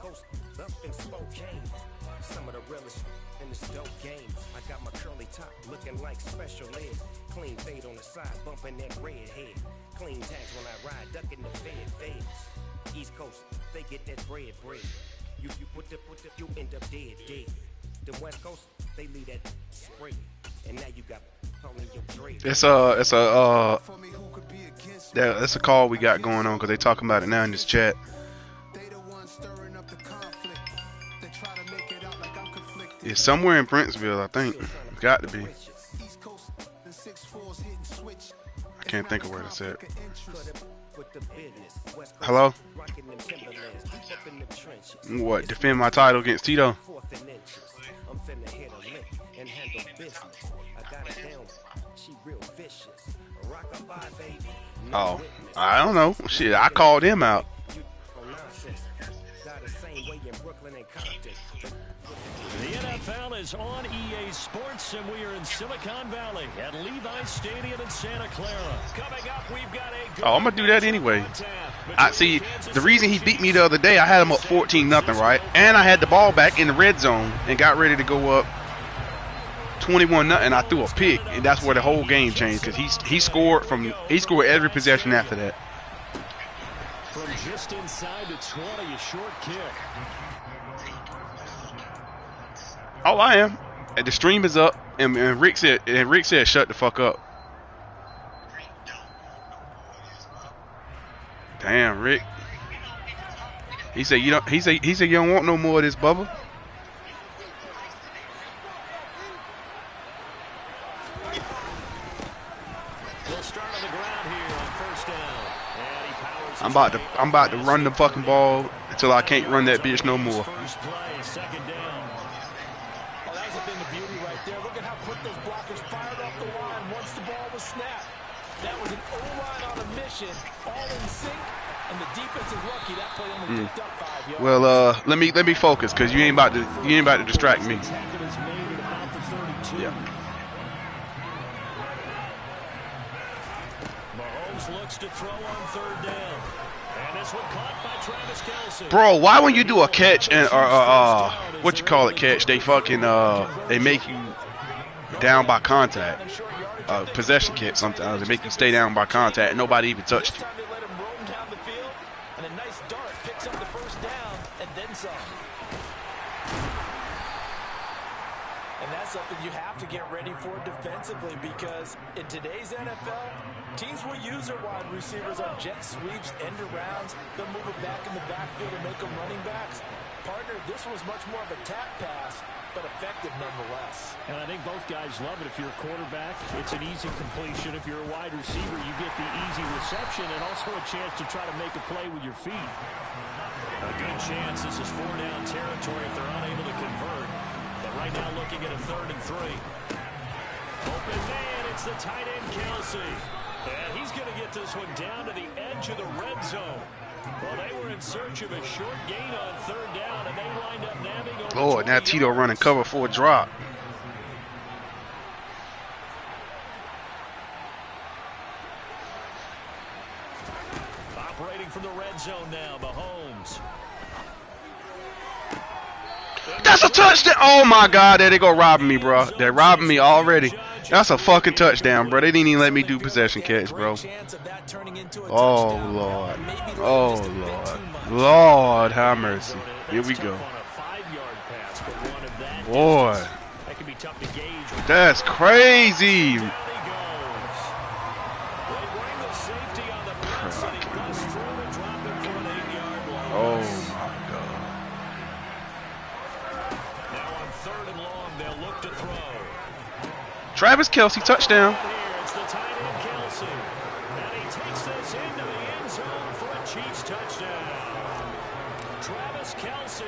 Coast up in Spokane. Some of the realest in this dope game. I got my curly top looking like special ed. Clean fade on the side, bumping that red head. Clean tags when I ride, ducking the fades. East Coast, they get that bread. You put the, you end up dead. The West Coast, they leave that spray. And now you got only your dread. It's a call we got going on because they talking about it now in this chat. It's somewhere in Brentsville, I think. It's got to be. I can't think of where it's at. Hello? What? Defend my title against Tito? Oh, I don't know. Shit, I called him out. The NFL is on EA Sports, and we are in Silicon Valley at Levi Stadium in Santa Clara. Coming up, we've got a I'm gonna do that anyway. I see. The reason he beat me the other day, I had him up 14-0, right? And I had the ball back in the red zone and got ready to go up 21-0. I threw a pick, and that's where the whole game changed because he scored every possession after that. From just inside the 20, a short kick. Oh, I am. And the stream is up, and Rick said, "Shut the fuck up." Damn, Rick. He said you don't. He said you don't want no more of this, Bubba. We'll start on the ground here on first down. And he powers. I'm about to run the fucking ball until I can't run that bitch no more. First play, second down. Look at how quick those blockers fired off the line once the ball was snapped. That was an O-line on a mission, all in sync, and the defense is lucky that play only picked up 5 yards. Well, let me focus because you ain't about to distract me. Yeah. Mahomes looks to throw on third down, and this one caught by Travis Kelce. Bro, why when you do a catch and what you call it catch, they fucking they make you down by contact. Possession catch sometimes they make you stay down by contact and nobody even touched you. And a nice dart picks up the first down and then some. And that's something you have to get ready for defensively because in today's NFL, teams will use their wide receivers on jet sweeps, end arounds. They'll move it back in the backfield and make them running backs. Partner, this was much more of a tap pass, but effective nonetheless. And I think both guys love it. If you're a quarterback, it's an easy completion. If you're a wide receiver, you get the easy reception and also a chance to try to make a play with your feet. A good chance this is 4-down territory if they're unable to convert. But right now looking at a 3rd and 3. Open man, it's the tight end Kelce. And he's going to get this one down to the edge of the red zone. Well, they were in search of a short gain on 3rd down, and they wind up nabbing over. Oh, now Tito running cover for a drop. Operating from the red zone now, Mahomes. That's a touchdown! Oh my God, there they go robbing me, bro. They're robbing me already. That's a fucking touchdown, bro. They didn't even let me do possession catch, bro. Oh Lord. Oh Lord. Lord have mercy. Here we go. Boy. That's crazy. Oh my God. Now on 3rd and long, they'll look to throw. Travis Kelce touchdown. It's the tight end Kelce. And he takes this into the end zone for a Chiefs touchdown. Travis Kelce,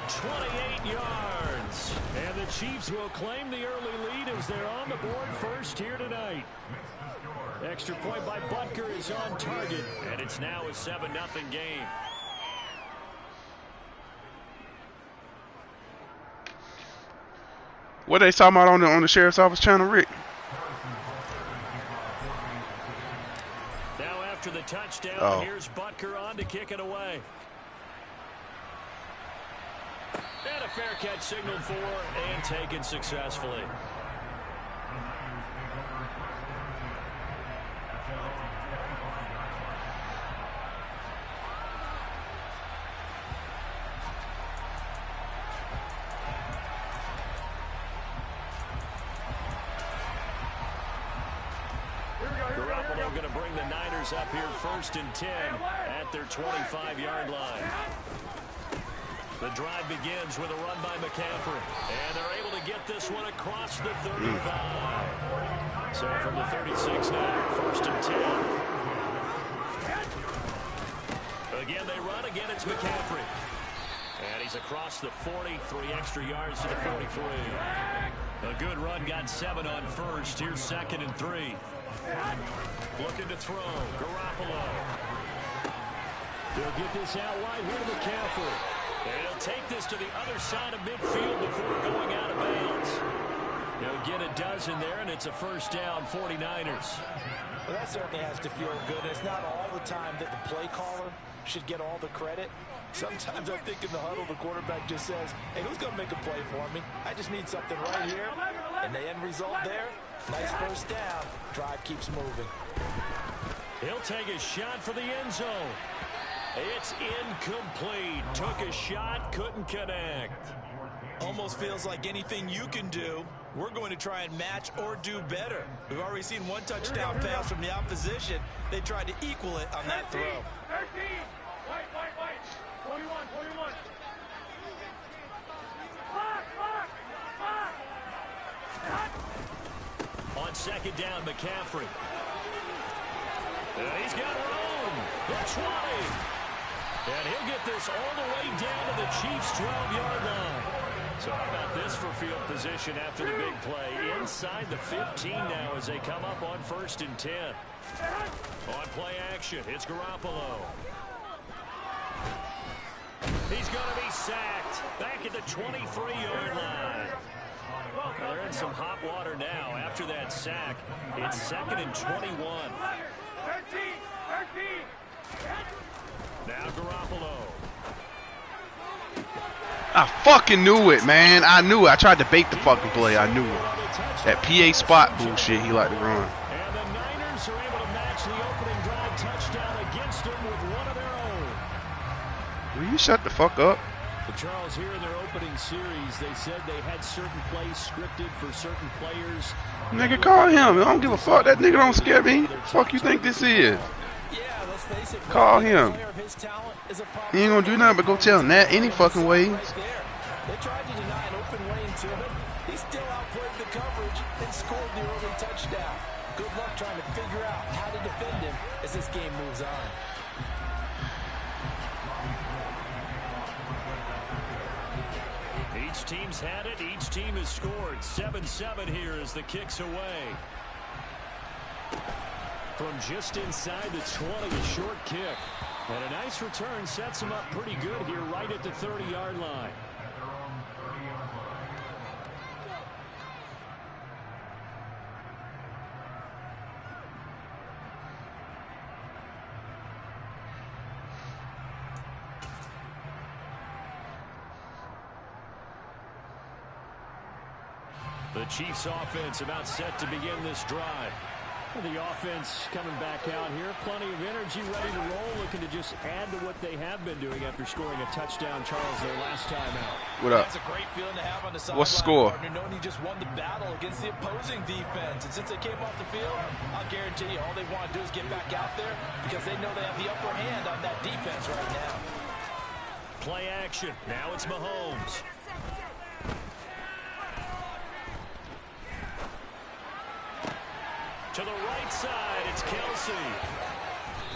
28 yards. And the Chiefs will claim the early lead as they're on the board first here tonight. Extra point by Butker is on target. And it's now a 7-0 game. What they talking about on the sheriff's office channel, Rick? Now after the touchdown, here's Butker on to kick it away. fair catch signaled for and taken successfully. Garoppolo going to bring the Niners up here 1st and 10 at their 25-yard line. The drive begins with a run by McCaffrey. And they're able to get this one across the 35. So from the 36 now, 1st and 10. Again, they run. Again, it's McCaffrey. And he's across the 40, 3 extra yards to the 43. A good run, got 7 on 1st. Here's 2nd and 3. Looking to throw. Garoppolo. They'll get this out wide here to McCaffrey. And he'll take this to the other side of midfield before going out of bounds. He'll get a dozen there, and it's a 1st down, 49ers. Well, that certainly has to feel good. It's not all the time that the play caller should get all the credit. Sometimes I think in the huddle, the quarterback just says, hey, who's going to make a play for me? I just need something right here. And the end result there, nice 1st down. Drive keeps moving. He'll take a shot for the end zone. It's incomplete. Took a shot, couldn't connect. Almost feels like anything you can do, we're going to try and match or do better. We've already seen one touchdown pass from the opposition. They tried to equal it on that throw. 13. Wait. 41. On 2nd down, McCaffrey. And he's got room. The 20. And he'll get this all the way down to the Chiefs' 12-yard line. So how about this for field position after the big play? Inside the 15 now as they come up on 1st and 10. On play action, it's Garoppolo. He's going to be sacked back at the 23-yard line. They're in some hot water now after that sack. It's 2nd and 21. 13. Now Garoppolo. I fucking knew it, man. I knew it. I tried to bait the fucking play. I knew it. That PA spot bullshit he liked to run. And the Niners are able to match the opening drive touchdown against him with one of their own. Will you shut the fuck up? But Charles, here in their opening series, they said they had certain plays scripted for certain players. Nigga, call him. I don't give a fuck. That nigga don't scare me. Fuck you think this is? Call him. He ain't gonna do nothing but go tell Nat any fucking ways. They tried to deny an open lane to him. He still outplayed the coverage and scored the early touchdown. Good luck trying to figure out how to defend him as this game moves on. Each team's had it. Each team has scored. 7-7 here as the kick's away. From just inside the 20, a short kick. And a nice return sets him up pretty good here right at the 30-yard line. The Chiefs offense about set to begin this drive. The offense coming back out here. Plenty of energy, ready to roll, looking to just add to what they have been doing after scoring a touchdown, Charles, their last time out. What up? That's a great feeling to have on the sideline. What's the score? Knowing you just won the battle against the opposing defense. And since they came off the field, I'll guarantee you all they want to do is get back out there because they know they have the upper hand on that defense right now. Play action. Now it's Mahomes. To the right side, it's Kelsey.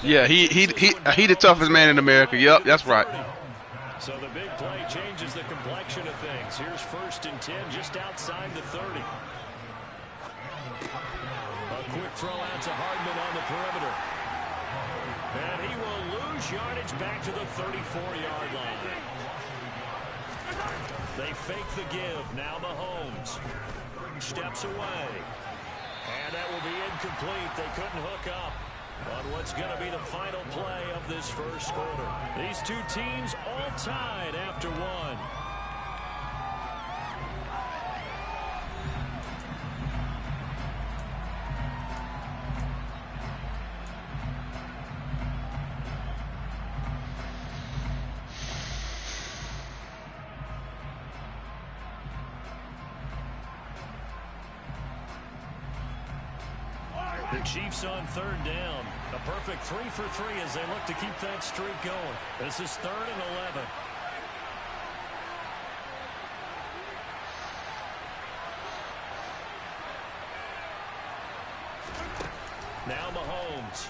Yeah, he the toughest man in America. Yep, that's right. So the big play changes the complexion of things. Here's 1st and 10 just outside the 30. A quick throw out to Hardman on the perimeter. And he will lose yardage back to the 34-yard line. They fake the give. Now Mahomes steps away. And that will be incomplete. They couldn't hook up on what's going to be the final play of this first quarter. These two teams all tied after one. Chiefs on third down. A perfect 3 for 3 as they look to keep that streak going. This is 3rd and 11. Now Mahomes.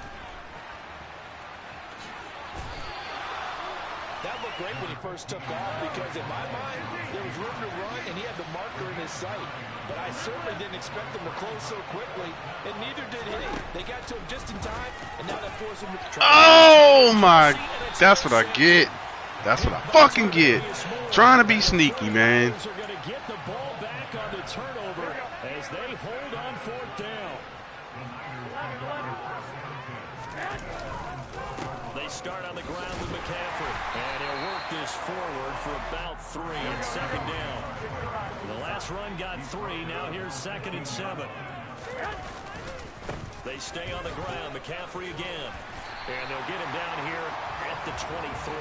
That looked great when he first took off because in my mind, there was room to run and he had the marker in his sight. But I certainly didn't expect them to close so quickly, and neither did he. They got to him just in time, and now that forced him to try. Oh, my. That's what I get. That's what I fucking get. Trying to be sneaky, man. Are going to get the ball back on the turnover as they hold on 4th down. They start on the ground with McCaffrey, and he'll work this forward for about 3 and 2nd down. The last run got 3. Now here's 2nd and 7. They stay on the ground. McCaffrey again, and they'll get him down here at the 23.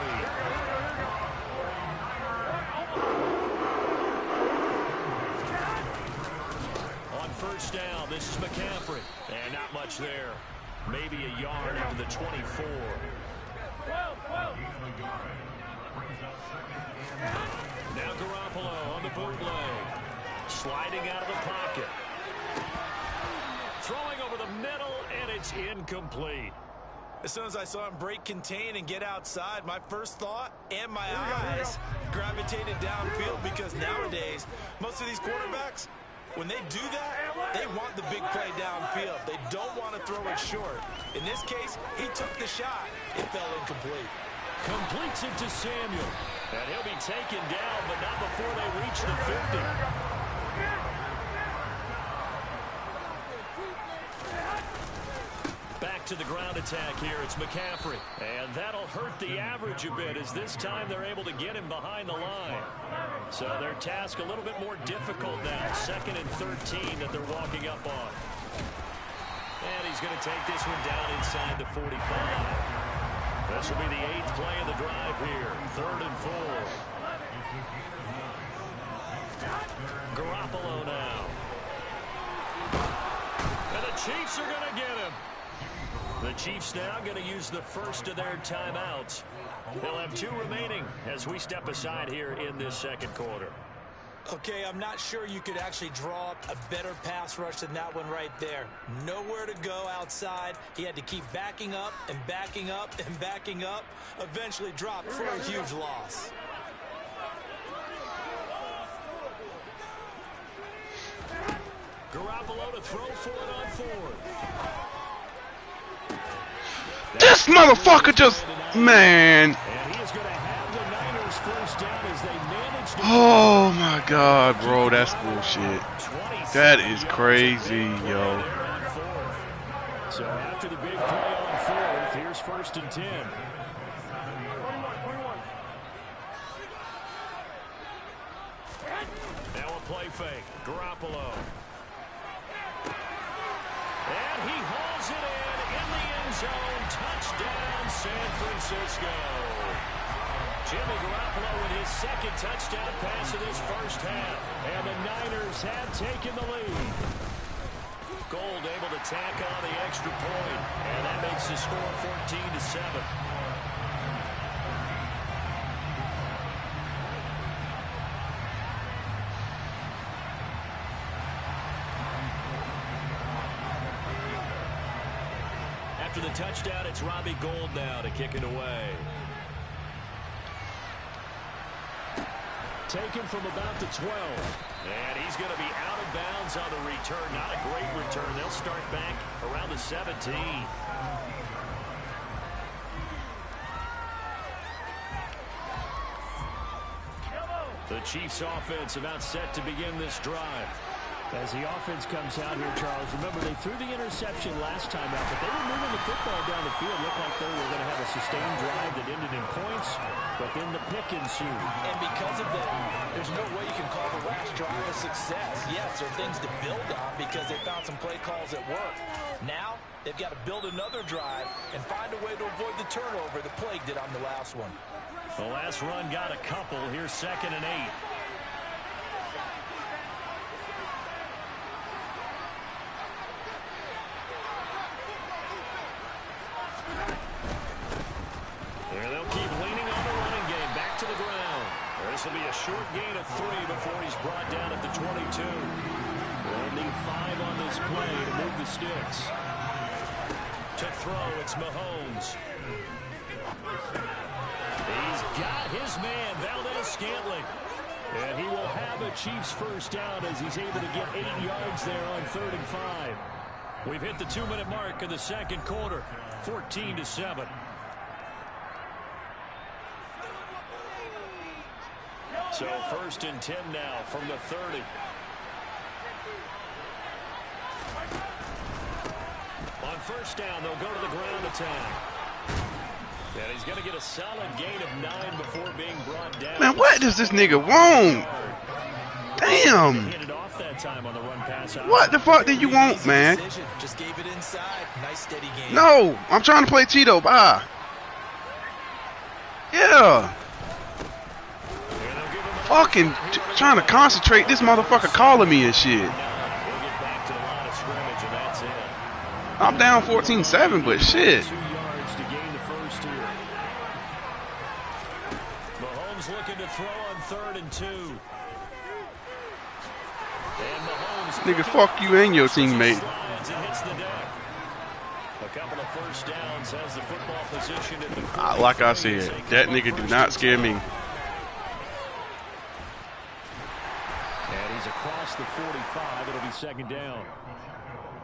On 1st down, this is McCaffrey, and not much there. Maybe a yard into the 24. Now Garoppolo on the bootleg. Sliding out of the pocket. Throwing over the middle, and it's incomplete. As soon as I saw him break contain and get outside, my first thought and my eyes gravitated downfield because nowadays, most of these quarterbacks, when they do that, they want the big play downfield. They don't want to throw it short. In this case, he took the shot. It fell incomplete. Completes it to Samuel. And he'll be taken down, but not before they reach the 50. Back to the ground attack here. It's McCaffrey. And that'll hurt the average a bit as this time they're able to get him behind the line. So their task a little bit more difficult now. 2nd and 13 that they're walking up on. And he's going to take this one down inside the 45. This will be the 8th play of the drive here. 3rd and 4. Garoppolo now. And the Chiefs are going to get him. The Chiefs now going to use the first of their timeouts. They'll have 2 remaining as we step aside here in this 2nd quarter. Okay, I'm not sure you could actually draw up a better pass rush than that one right there. Nowhere to go outside. He had to keep backing up and backing up and backing up. Eventually dropped for a huge loss. Garoppolo to throw for it on 4th. This motherfucker just, man. And he is going to have the Niners first down as they manage to. Oh my God, bro, that's bullshit. That is crazy, yo. So after the big play on 4th, here's 1st and 10. Now a play fake. Garoppolo. And he hauls it in the end zone. Touchdown, San Francisco. Jimmy Garoppolo with his 2nd touchdown pass of this first half. And the Niners have taken the lead. Gold able to tack on the extra point. And that makes the score 14-7. After the touchdown, it's Robbie Gould now to kick it away. Taken from about the 12. And he's going to be out of bounds on the return. Not a great return. They'll start back around the 17. The Chiefs offense about set to begin this drive. As the offense comes out here, Charles, remember they threw the interception last time out, but they were moving the football down the field. Looked like they were going to have a sustained drive that ended in points, but then the pick ensued. And because of that, there's no way you can call the last drive a success. Yes, there are things to build on because they found some play calls that work. Now, they've got to build another drive and find a way to avoid the turnover that plagued it on the last one. The last run got a couple. Here's 2nd and 8. This will be a short gain of 3 before he's brought down at the 22. We'll need 5 on this play to move the sticks. To throw, it's Mahomes. He's got his man, Valdez-Scantling. And he will have a Chiefs first down as he's able to get 8 yards there on 3rd and 5. We've hit the 2-minute mark in the second quarter, 14-7. So 1st and 10 now from the 30. On first down, they'll go to the ground attack. And he's going to get a solid gain of 9 before being brought down. Man, what does this nigga want? Damn. Hit it off that time on the run pass out. What the fuck do you want, man? Just gave it inside. Nice steady game. No, I'm trying to play Tito. Bye. Yeah. Fucking trying to concentrate. This motherfucker calling me and shit. I'm down 14-7, but shit. 2 yards to gain the first here. Mahomes looking to throw on 3rd and 2. And Mahomes, Nigga, fuck you and your teammate. A couple of first downs has the football position at the Like I said, that nigga do not scare me. And he's across the 45. It'll be 2nd down.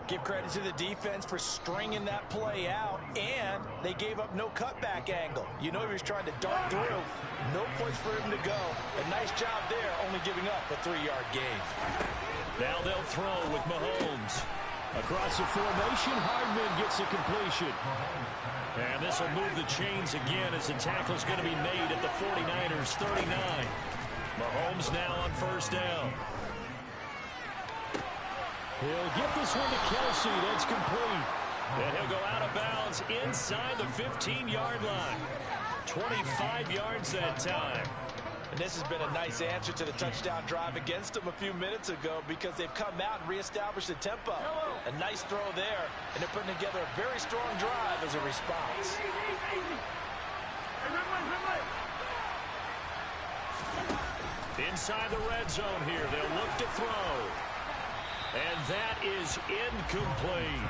Give credit to the defense for stringing that play out, and they gave up no cutback angle. You know he was trying to dart through. No place for him to go. A nice job there, only giving up a 3-yard gain. Now they'll throw with Mahomes. Across the formation, Hardman gets a completion. And this will move the chains again as the tackle's going to be made at the 49ers 39. Mahomes now on first down. He'll get this one to Kelsey. That's complete. And he'll go out of bounds inside the 15-yard line. 25 yards that time. And this has been a nice answer to the touchdown drive against them a few minutes ago because they've come out and reestablished the tempo. A nice throw there, and they're putting together a very strong drive as a response. Inside the red zone here, they'll look to throw. And that is incomplete.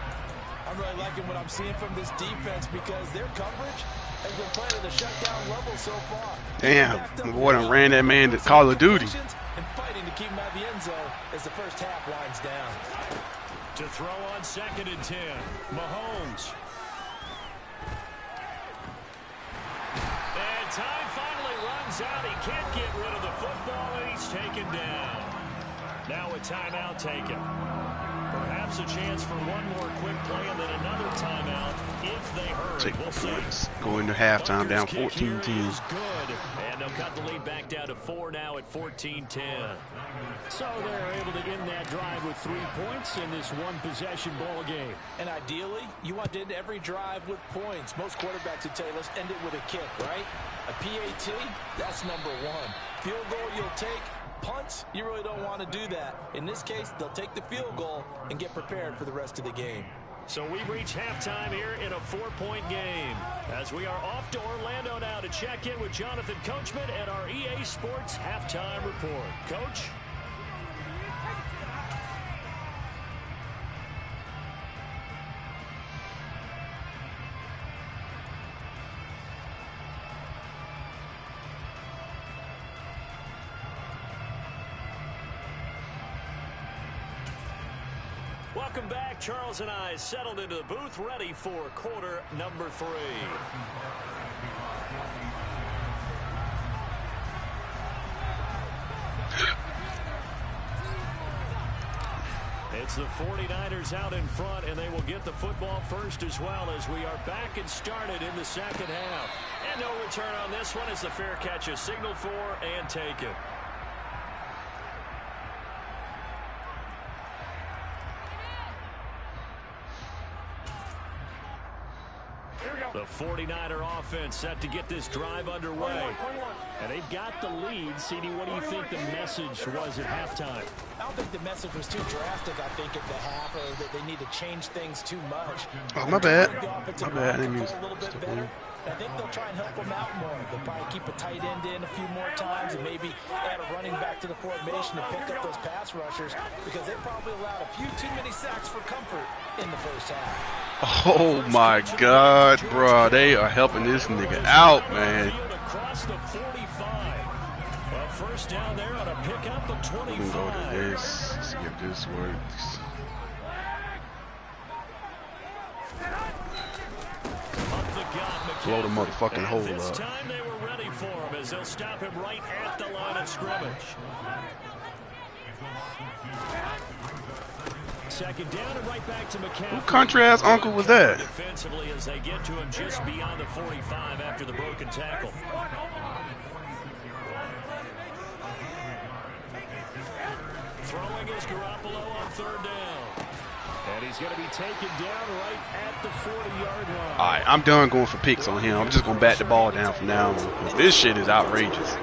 I'm really liking what I'm seeing from this defense because their coverage has been playing at a shutdown level so far. Damn, my boy done ran that man to Call of Duty. And fighting to keep him out of the end zone as the first half winds down. To throw on 2nd and 10, Mahomes. And time finally runs out. He can't get rid of the football, and he's taken down. Now a timeout taken. Perhaps a chance for one more quick play and then another timeout if they hurry. Take we'll points. Going to halftime down 14-10. Good. And they'll cut the lead back down to 4 now at 14-10. So they're able to end that drive with 3 points in this one-possession ball game. And ideally, you want to end every drive with points. Most quarterbacks would tell you, let's end it with a kick, right? A PAT, that's number 1. Field goal you'll take. Punts, you really don't want to do that. In this case, they'll take the field goal and get prepared for the rest of the game. So we've reached halftime here in a 4-point game. As we are off to Orlando now to check in with Jonathan Coachman and our EA Sports Halftime Report. Coach? Welcome back. Charles and I settled into the booth, ready for quarter number 3. It's the 49ers out in front, and they will get the football first as well as we are back and started in the second half. And no return on this one as the fair catch is signaled for and taken. The 49er offense set to get this drive underway. And they've got the lead. CD, what do you think the message was at halftime? I don't think the message was too drastic, I think, at the half, or that they need to change things too much. Oh, my bad. The offensive My bad. I line didn't mean can play a little bit to better. I think they'll try and help him out more. They'll probably keep a tight end in a few more times and maybe add a running back to the formation to pick up those pass rushers because they probably allowed a few too many sacks for comfort in the first half. Oh my God, bro. They are helping this nigga out, man. Across the 45. A first down there on a pickup of 25. We can go to this. Let's see if this works. Blow the motherfucking hole This up. time they were ready for him as they'll stop him right at the line of scrimmage. Second down and right back to McCaffrey. Who country ass uncle was that? Defensively as they get to him just beyond the 45 after the broken tackle. Throwing is Garoppolo on third down. And he's going to be taken down right at the 40-yard line. Alright, I'm done going for picks on him. I'm just going to bat the ball down from now on. This shit is outrageous.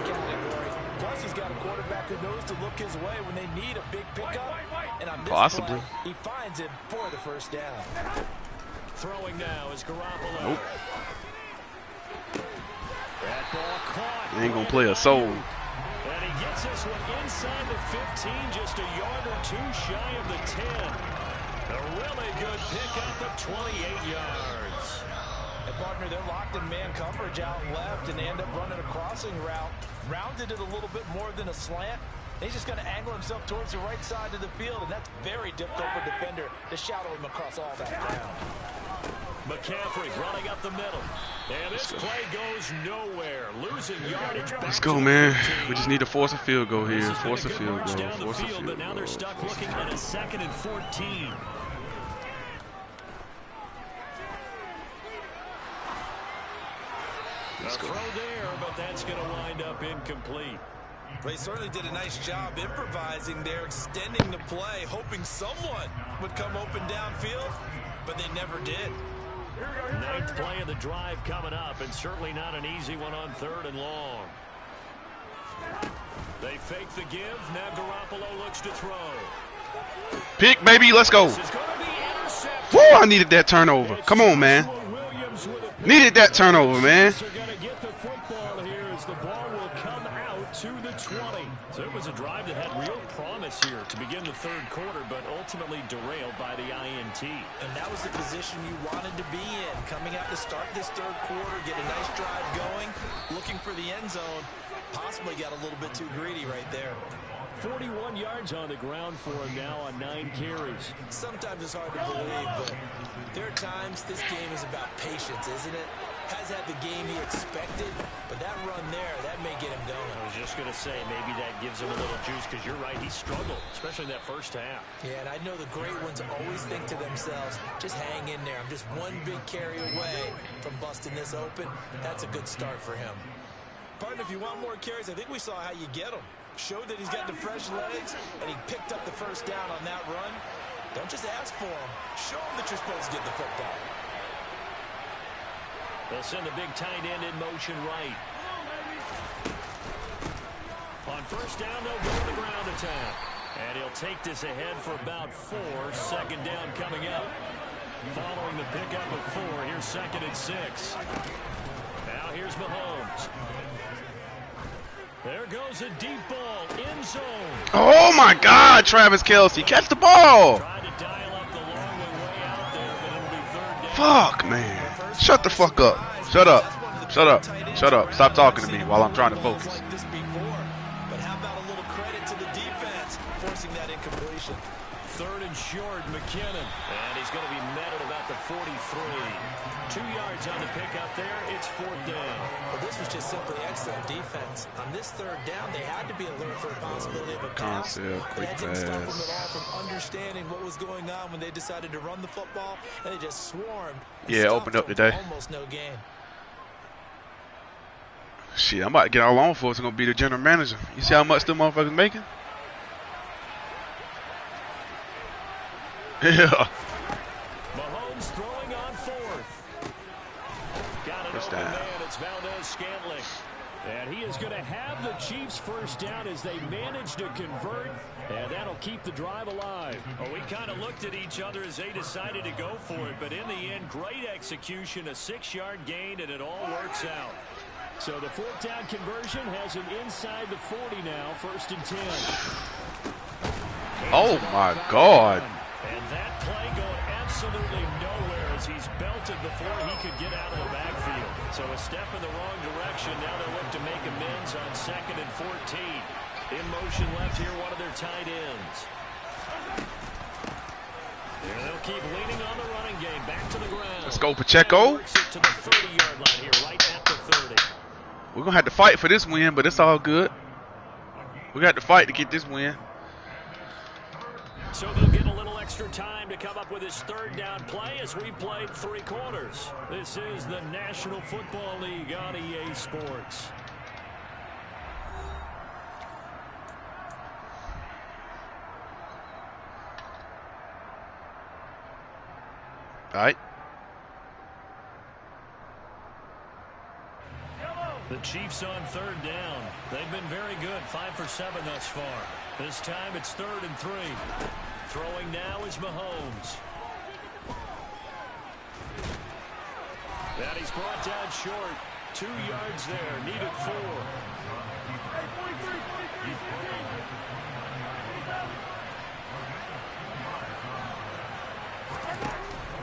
Plus, he's got a quarterback who knows to look his way when they need a big pickup. And on this Possibly. play, he finds it for the first down. Throwing now is Garoppolo. Nope. That ball caught. They ain't going to play a soul. And he gets this one inside the 15, just a yard or two shy of the 10. A really good pickup of 28 yards. And partner, they're locked in man coverage out left, and they end up running a crossing route. Rounded it a little bit more than a slant. He's just going to angle himself towards the right side of the field, and that's very difficult for a defender to shadow him across all that ground. McCaffrey running up the middle. And this play goes nowhere. Losing yardage. Let's go, man. We just need to force a field goal here. Force a field goal. Force a But field now they're goal. stuck looking at a 2nd and 14. Let's go. Throw there, but that's going to wind up incomplete. They certainly did a nice job improvising there, extending the play, hoping someone would come open downfield, but they never did. 9th play of the drive coming up, and certainly not an easy one on 3rd and long. They fake the give. Now Garoppolo looks to throw. Pick, baby. Let's go. This is going to be intercepted. Woo, I needed that turnover. Come on, man. Needed that turnover, man. They're going to get the football here as the ball will come out to the 20. So it was a drive that had real promise here to begin the 3rd quarter, but ultimately derailed by the INT. And that was the position you wanted to be in, coming out to start this 3rd quarter, get a nice drive going, looking for the end zone. Possibly got a little bit too greedy right there. 41 yards on the ground for him now on 9 carries. Sometimes it's hard to believe, but there are times this game is about patience, isn't it? Has had the game he expected, but that run there, that may get him going. I was just going to say, maybe that gives him a little juice, because you're right, he struggled, especially in that first half. Yeah, and I know the great ones always think to themselves, just hang in there. I'm just one big carry away from busting this open. That's a good start for him. Partner, if you want more carries, I think we saw how you get them. Showed that he's got the fresh legs, and he picked up the first down on that run. Don't just ask for him. Show him that you're supposed to get the football. They'll send the big tight end in motion right. On first down, they'll go to the ground attack. And he'll take this ahead for about 4. 2nd down coming up. Following the pickup of 4, here's 2nd and 6. Now here's Mahomes. There goes a deep ball, end zone. Oh, my God, Travis Kelce. Catch the ball. Tried to dial up the long way out there, but it'll be 3rd down. Fuck, man. Shut the fuck up. Shut up. Shut up. Shut up. Stop talking to me while I'm trying to focus. Like this before, but how about a little credit to the defense forcing that incompletion? 3rd and short, McKinnon. And he's going to be met at about the 43. 2 yards on the pickup there. It's 4th down. Well, this was just simply excellent defense. On this 3rd down, they had to be alert for the possibility of a pass. Concept, quick That didn't stop them pass. at all from understanding what was going on when they decided to run the football, and they just swarmed. And Yeah, stopped opened up them for today. almost no gain. Shit, I'm about to get all on for it's going to be the general manager. You see how much them motherfuckers making? Yeah. Mahomes throwing on 4th. Got it First open down. man. It's Valdez Scantling. And he is going to have the Chiefs first down as they manage to convert, and that'll keep the drive alive. Well, we kind of looked at each other as they decided to go for it, but in the end, great execution, a 6-yard gain, and it all works out. So the fourth down conversion has him inside the 40 now, 1st and 10. Oh, my God. And that play going absolutely nowhere as he's belted before he could get out of the backfield. So a step in the wrong direction. Now they'll look to make amends on 2nd and 14. In motion left here, one of their tight ends. There they'll keep leaning on the running game. Back to the ground. Let's go, Pacheco. Works it to the 30-yard line here, right at the 30. We're going to have to fight for this win, but it's all good. We got to fight to get this win. So they'll get a little extra time to come up with his 3rd down play as we played 3 quarters. This is the National Football League on EA Sports. All right. The Chiefs on 3rd down. They've been very good, 5 for 7 thus far. This time it's 3rd and 3. Throwing now is Mahomes. And he's brought down short. 2 yards there, needed 4.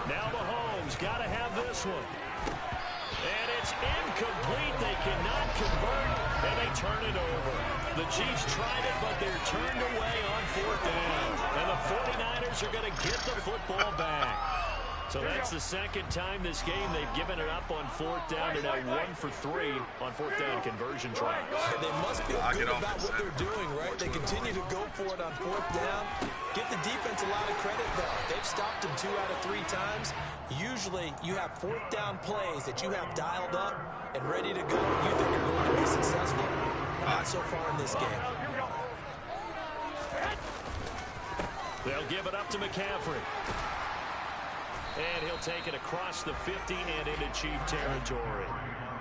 Now Mahomes got to have this one. And it's incomplete. They cannot convert, and they turn it over. The Chiefs tried it, but they're turned away on 4th down. And the 49ers are going to get the football back. So that's the 2nd time this game they've given it up on 4th down. They're now 1 for 3 on 4th down conversion tries. They must feel good about what they're doing, right? They continue to go for it on 4th down. Give the defense a lot of credit, though. They've stopped them 2 out of 3 times. Usually, you have 4th down plays that you have dialed up and ready to go. You think you're going to be successful? Not so far in this game. They'll give it up to McCaffrey. And he'll take it across the 50 and into Chief territory.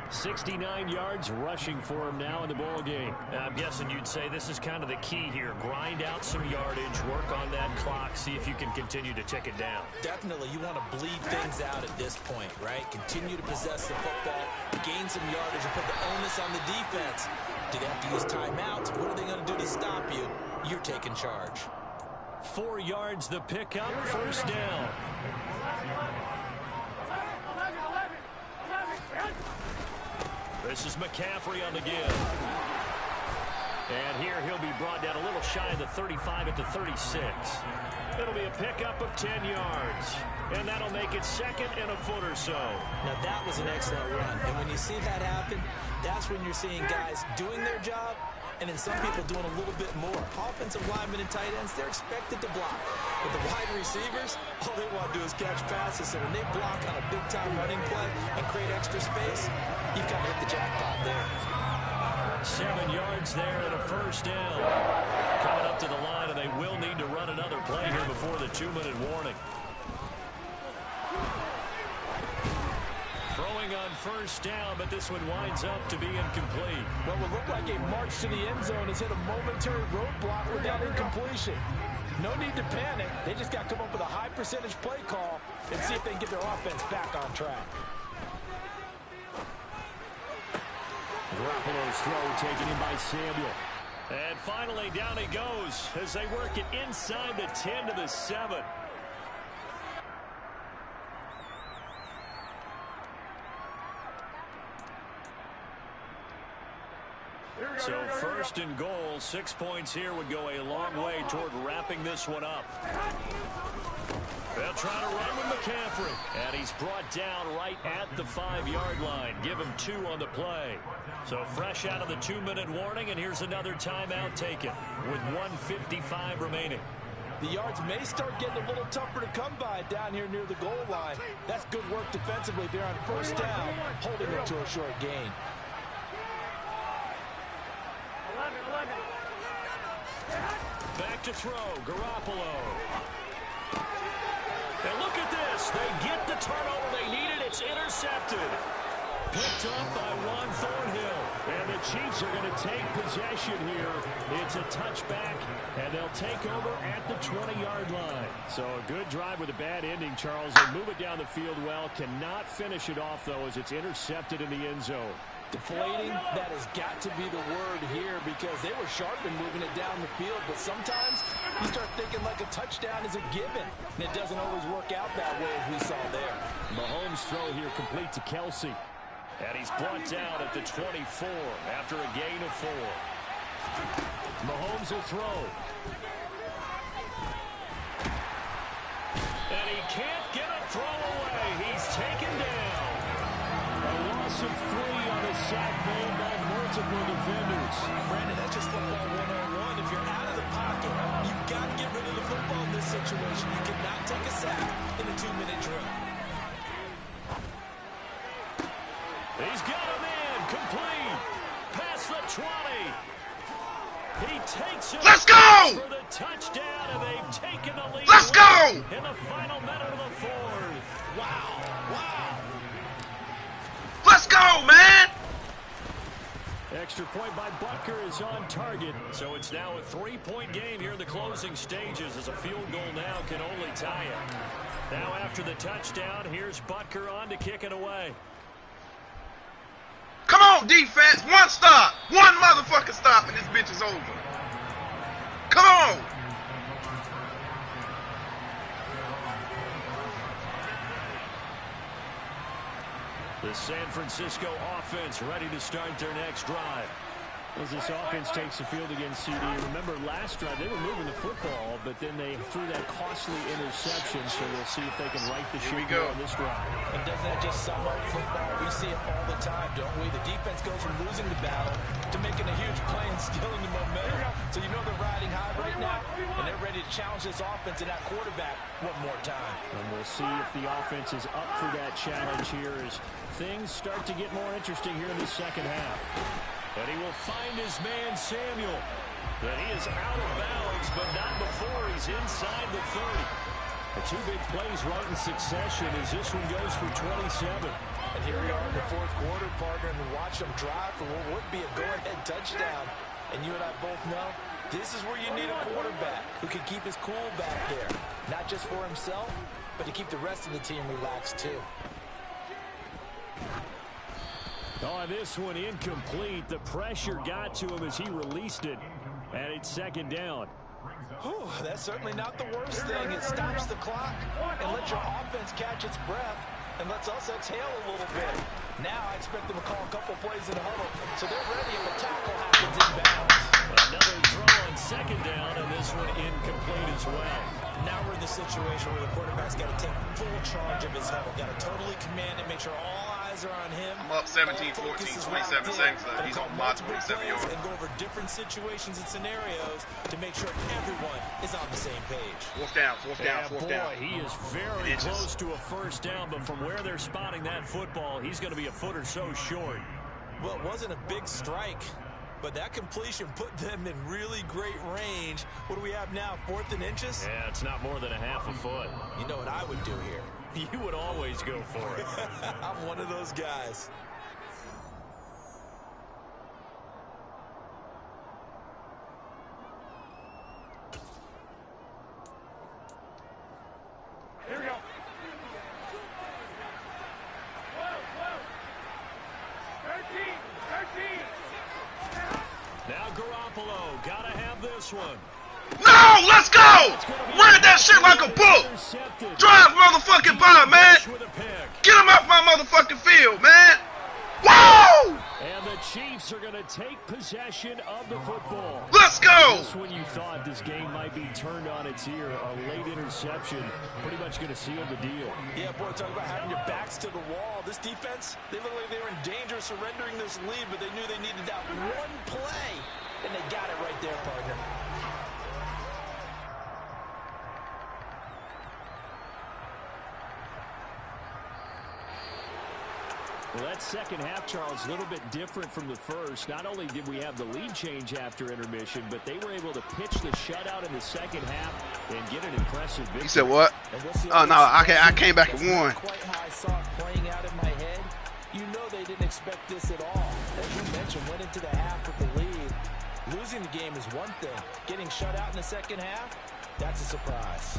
69 yards rushing for him now in the ball game. I'm guessing you'd say this is kind of the key here. Grind out some yardage, work on that clock, see if you can continue to tick it down. Definitely, you want to bleed things out at this point, right? Continue to possess the football, gain some yardage, and put the onus on the defense. Do they have to use timeouts? What are they going to do to stop you? You're taking charge. 4 yards the pickup, 1st down. This is McCaffrey on the give. And here he'll be brought down a little shy of the 35 at the 36. It'll be a pickup of 10 yards. And that'll make it 2nd and a foot or so. Now that was an excellent run. And when you see that happen, that's when you're seeing guys doing their job and then some people doing a little bit more. Offensive linemen and tight ends, they're expected to block. But the wide receivers, all they want to do is catch passes. So when they block on a big-time running play and create extra space, you've got to hit the jackpot there. 7 yards there and a 1st down. Coming up to the line, and they will need to run another play here before the 2-minute warning. Throwing on 1st down, but this one winds up to be incomplete. What would look like a march to the end zone has hit a momentary roadblock with that incompletion. No need to panic. They just got to come up with a high percentage play call and see if they can get their offense back on track. Garoppolo's throw taken in by Samuel. And finally down he goes as they work it inside the 10 to the 7. So 1st and goal, 6 points here would go a long way toward wrapping this one up. They'll try to run with McCaffrey. And he's brought down right at the 5-yard line. Give him 2 on the play. So fresh out of the 2-minute warning, and here's another timeout taken with 1:55 remaining. The yards may start getting a little tougher to come by down here near the goal line. That's good work defensively there on 1st down, holding them to a short gain. 11. Back to throw, Garoppolo. And look at this. They get the turnover they needed. It's intercepted. Picked up by Juan Thornhill. And the Chiefs are going to take possession here. It's a touchback, and they'll take over at the 20-yard line. So a good drive with a bad ending, Charles. They move it down the field well. Cannot finish it off, though, as it's intercepted in the end zone. Deflating, that has got to be the word here because they were sharp in moving it down the field, but sometimes you start thinking like a touchdown is a given, and it doesn't always work out that way as we saw there. Mahomes' throw here complete to Kelsey. And he's brought down at the 24 after a gain of 4. Mahomes will throw. And he can't get a throw away. He's taken down. A loss of 3 on a sack made by multiple defenders. Brandon, that's just football 101. If you're out of the pocket, you've got to get rid of the football in this situation. You cannot take a sack in a 2-minute drill. He's got him in, complete, past the 20. He takes it. Let's go! For the touchdown, and they've taken the lead. Let's go! In the final minute of the 4th. Wow. Let's go, man! Extra point by Butker is on target. So it's now a 3-point game here in the closing stages as a field goal now can only tie it. Now after the touchdown, here's Butker on to kick it away. Come on, defense. One stop. One motherfucking stop, and this bitch is over. Come on. The San Francisco offense ready to start their next drive. As this offense takes the field against CD. Remember last drive, they were moving the football, but then they threw that costly interception, so we'll see if they can right the ship on this drive. And doesn't that just sum up football? We see it all the time, don't we? The defense goes from losing the battle to making a huge play and stealing the momentum. So you know they're riding high right now, and they're ready to challenge this offense and that quarterback one more time. And we'll see if the offense is up for that challenge here as things start to get more interesting here in the second half. And he will find his man, Samuel. And he is out of bounds, but not before he's inside the 30. The 2 big plays right in succession as this one goes for 27. And here we are in the 4th quarter, partner, and watch them drive for what would be a go-ahead touchdown. And you and I both know this is where you need a quarterback who can keep his cool back there. Not just for himself, but to keep the rest of the team relaxed, too. Oh, this one incomplete. The pressure got to him as he released it. And it's 2nd down. Whew, that's certainly not the worst thing. It stops the clock and lets your offense catch its breath and lets us exhale a little bit. Now I expect them to call a couple plays in the huddle so they're ready if a tackle happens in bounds. Another throw on 2nd down, and this one incomplete as well. Now we're in the situation where the quarterback's got to take full charge of his huddle. Got to totally command and make sure all eyes are on him. I'm up 17, 14, 27 seconds left. He's on my 27 yards. And go over different situations and scenarios to make sure everyone is on the same page. Fourth down, fourth down. Boy, he is very close to a first down, but from where they're spotting that football, he's going to be a foot or so short. Well, it wasn't a big strike, but that completion put them in really great range. What do we have now, 4th and inches? Yeah, it's not more than a half a foot. You know what I would do here? You would always go for it. I'm one of those guys. Here we go. Now Garoppolo, gotta have this one. No, let's go! Read that shit like a book. Drive motherfucking by, man. Get him off my motherfucking field, man. Whoa! And the Chiefs are going to take possession of the football. Let's go! Just when you thought this game might be turned on its ear, a late interception pretty much going to seal the deal. Yeah, boy, talk about having your backs to the wall. This defense, they look like they were in danger of surrendering this lead, but they knew they needed that one play, and they got it right there, partner. Well, that second half, Charles, a little bit different from the first. Not only did we have the lead change after intermission, but they were able to pitch the shutout in the second half and get an impressive victory. You said what? Oh, no, I came back and won. Quite how I saw it playing out in my head. You know they they didn't expect this at all. As you mentioned, went into the half with the lead. Losing the game is one thing. Getting shut out in the second half, that's a surprise.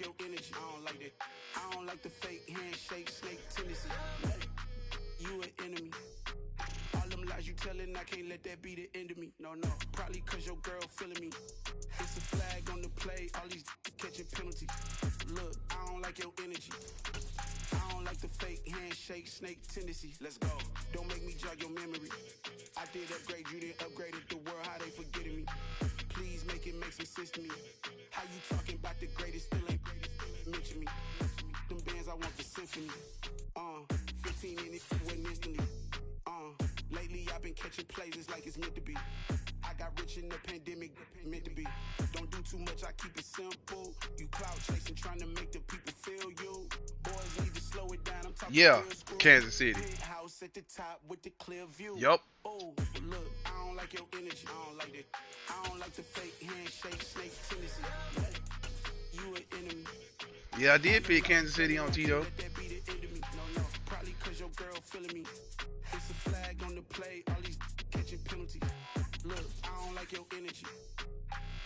like your energy. I don't like that. I don't like the fake handshake, snake tendency. You an enemy. All them lies you telling, I can't let that be the end of me. No, probably cause your girl feeling me. It's a flag on the play, all these catching penalties. Look, I don't like your energy. I don't like the fake handshake, snake tendency. Let's go. Don't make me jog your memory. I did upgrade, you didn't upgrade it. The world, how they forgetting me. Please make it make some sense to me. How you talking about the greatest, still ain't mention me. Them bands, I want the symphony. 15 in it, went instantly. Lately I've been catching plays, it's like it's meant to be. I got rich in the pandemic, meant to be. Don't do too much, I keep it simple. You cloud chasing, trying to make the people feel you. Boys need to slow it down. I'm talking Yeah, real school. Kansas City. Big house at the top with the clear view. Yup. Oh, look, I don't like your energy. I don't like that. I don't like the fake handshake, snake tendency. You an enemy. Yeah, I did pick Kansas City on Tito. No, probably cause your girl feeling me. It's a flag on the play, all these catching penalties. Look, I don't like your energy.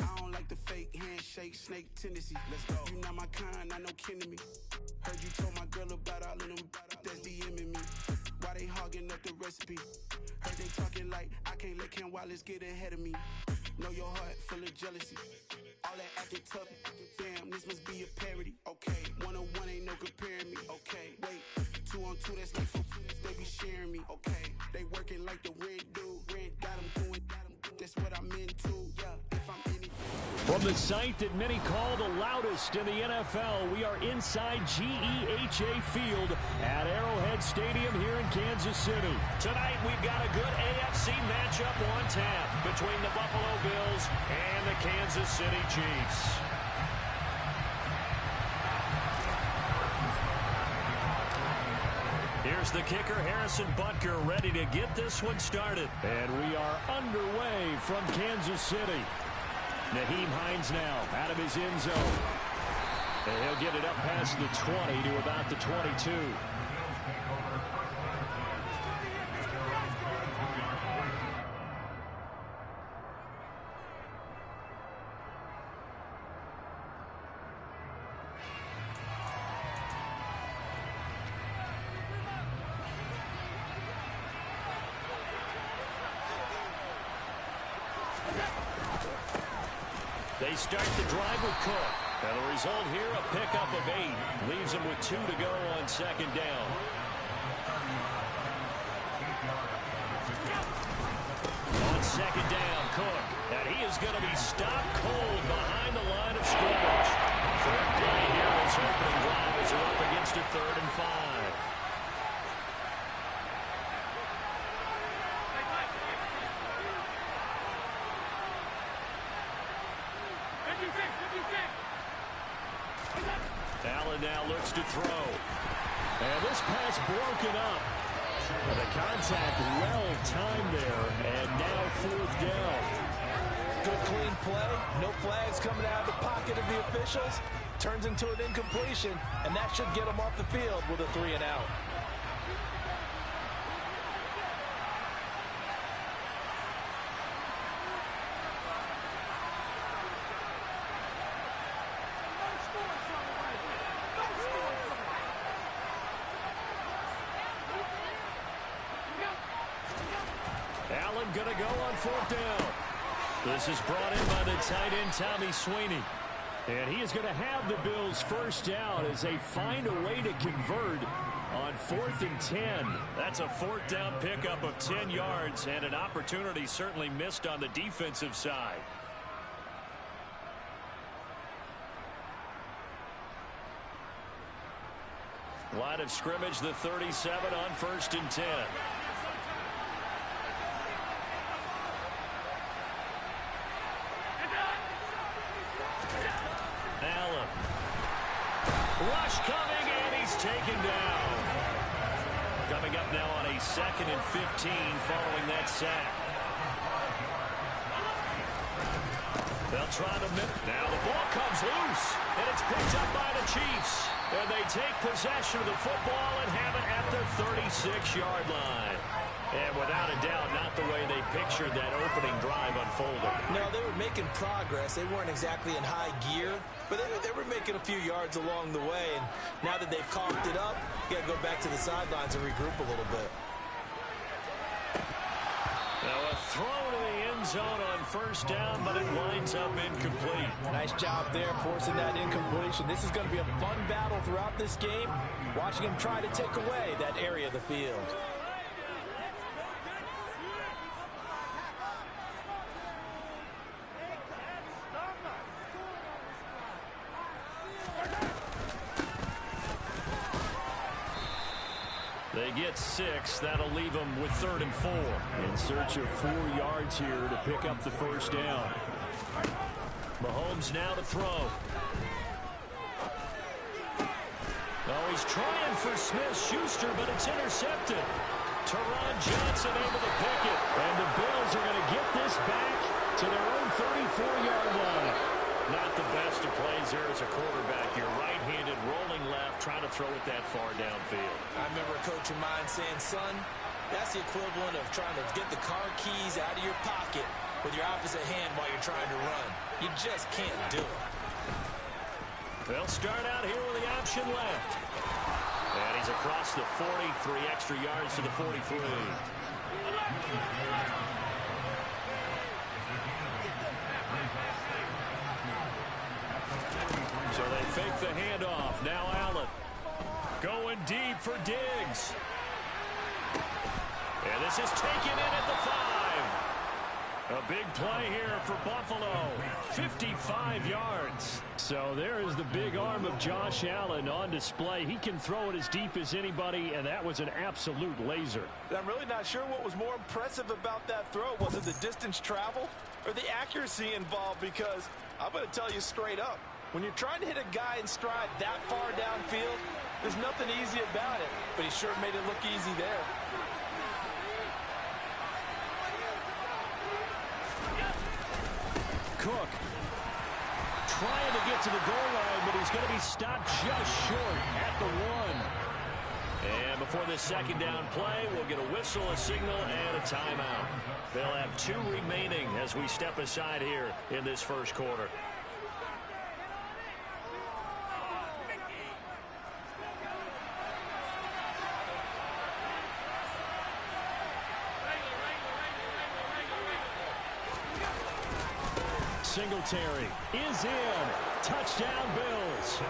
I don't like the fake handshake, snake tendency. Let's go. You not my kind, I know kin to me. Heard you told my girl about all of them that's DMing me. Why they hogging up the recipe? Heard they talking like I can't let Ken Wallace get ahead of me. Know your heart full of jealousy. All that acting tough, damn, this must be a parody. Okay, 1-on-1 ain't no comparing me. Okay, wait, 2-on-2, that's like 4, they be sharing me. Okay, they working like the rent dude. Rent got them going, that's what I'm into. Yeah, if I'm in it. From the site that many call the loudest in the NFL, we are inside GEHA Field at Arrowhead Stadium here in Kansas City. Tonight, we've got a good AFC matchup on tap between the Buffalo Bills and the Kansas City Chiefs. Here's the kicker, Harrison Butker, ready to get this one started. And we are underway from Kansas City. Naheem Hines now out of his end zone. And he'll get it up past the 20 to about the 22. They start the drive with Cook. And the result here, a pickup of 8. Leaves him with 2 to go on second down. On second down, Cook. And he is going to be stopped cold behind the line of scrimmage. Third play here is opening drive as they're up against a 3rd and 5. Allen now looks to throw. And this pass broken up. And the contact well timed there. And now 4th down. Good clean play. No flags coming out of the pocket of the officials. Turns into an incompletion. And that should get them off the field with a 3 and out. Allen going to go on 4th down. This is brought in by the tight end, Tommy Sweeney. And he is going to have the Bills first down as they find a way to convert on 4th and 10. That's a 4th down pickup of 10 yards and an opportunity certainly missed on the defensive side. Line of scrimmage, the 37 on 1st and 10. Allen. Rush coming, and he's taken down. Coming up now on a 2nd and 15 following that sack. They'll try to now the ball comes loose, and it's picked up by the Chiefs. And they take possession of the football and have it at the 36-yard line. And without a doubt, not the way they pictured that opening drive unfolding. No, they were making progress. They weren't exactly in high gear, but they were making a few yards along the way. And now that they've coughed it up, you got to go back to the sidelines and regroup a little bit. Now a throw to the end zone on first down, but it winds up incomplete. Nice job there forcing that incompletion. This is going to be a fun battle throughout this game, watching him try to take away that area of the field. They get 6. That'll leave them with 3rd and 4. In search of 4 yards here to pick up the first down. Mahomes now to throw. Oh, he's trying for Smith-Schuster, but it's intercepted. Teron Johnson able to pick it. And the Bills are going to get this back to their own 34-yard line. Not the best of plays there as a quarterback. You're right-handed, rolling left, trying to throw it that far downfield. I remember a coach of mine saying, son, that's the equivalent of trying to get the car keys out of your pocket with your opposite hand while you're trying to run. You just can't do it. They'll start out here with the option left. And he's across the 43 extra yards to the 43. So they fake the handoff. Now Allen going deep for Diggs. And this is taken in at the 5. A big play here for Buffalo. 55 yards. So there is the big arm of Josh Allen on display. He can throw it as deep as anybody, and that was an absolute laser. I'm really not sure what was more impressive about that throw. Was it the distance travel or the accuracy involved? Because I'm going to tell you straight up, when you're trying to hit a guy in stride that far downfield, there's nothing easy about it. But he sure made it look easy there. Cook trying to get to the goal line, but he's going to be stopped just short at the 1. And before this second down play, we'll get a whistle, a signal, and a timeout. They'll have 2 remaining as we step aside here in this first quarter. Singletary is in. Touchdown, Bills.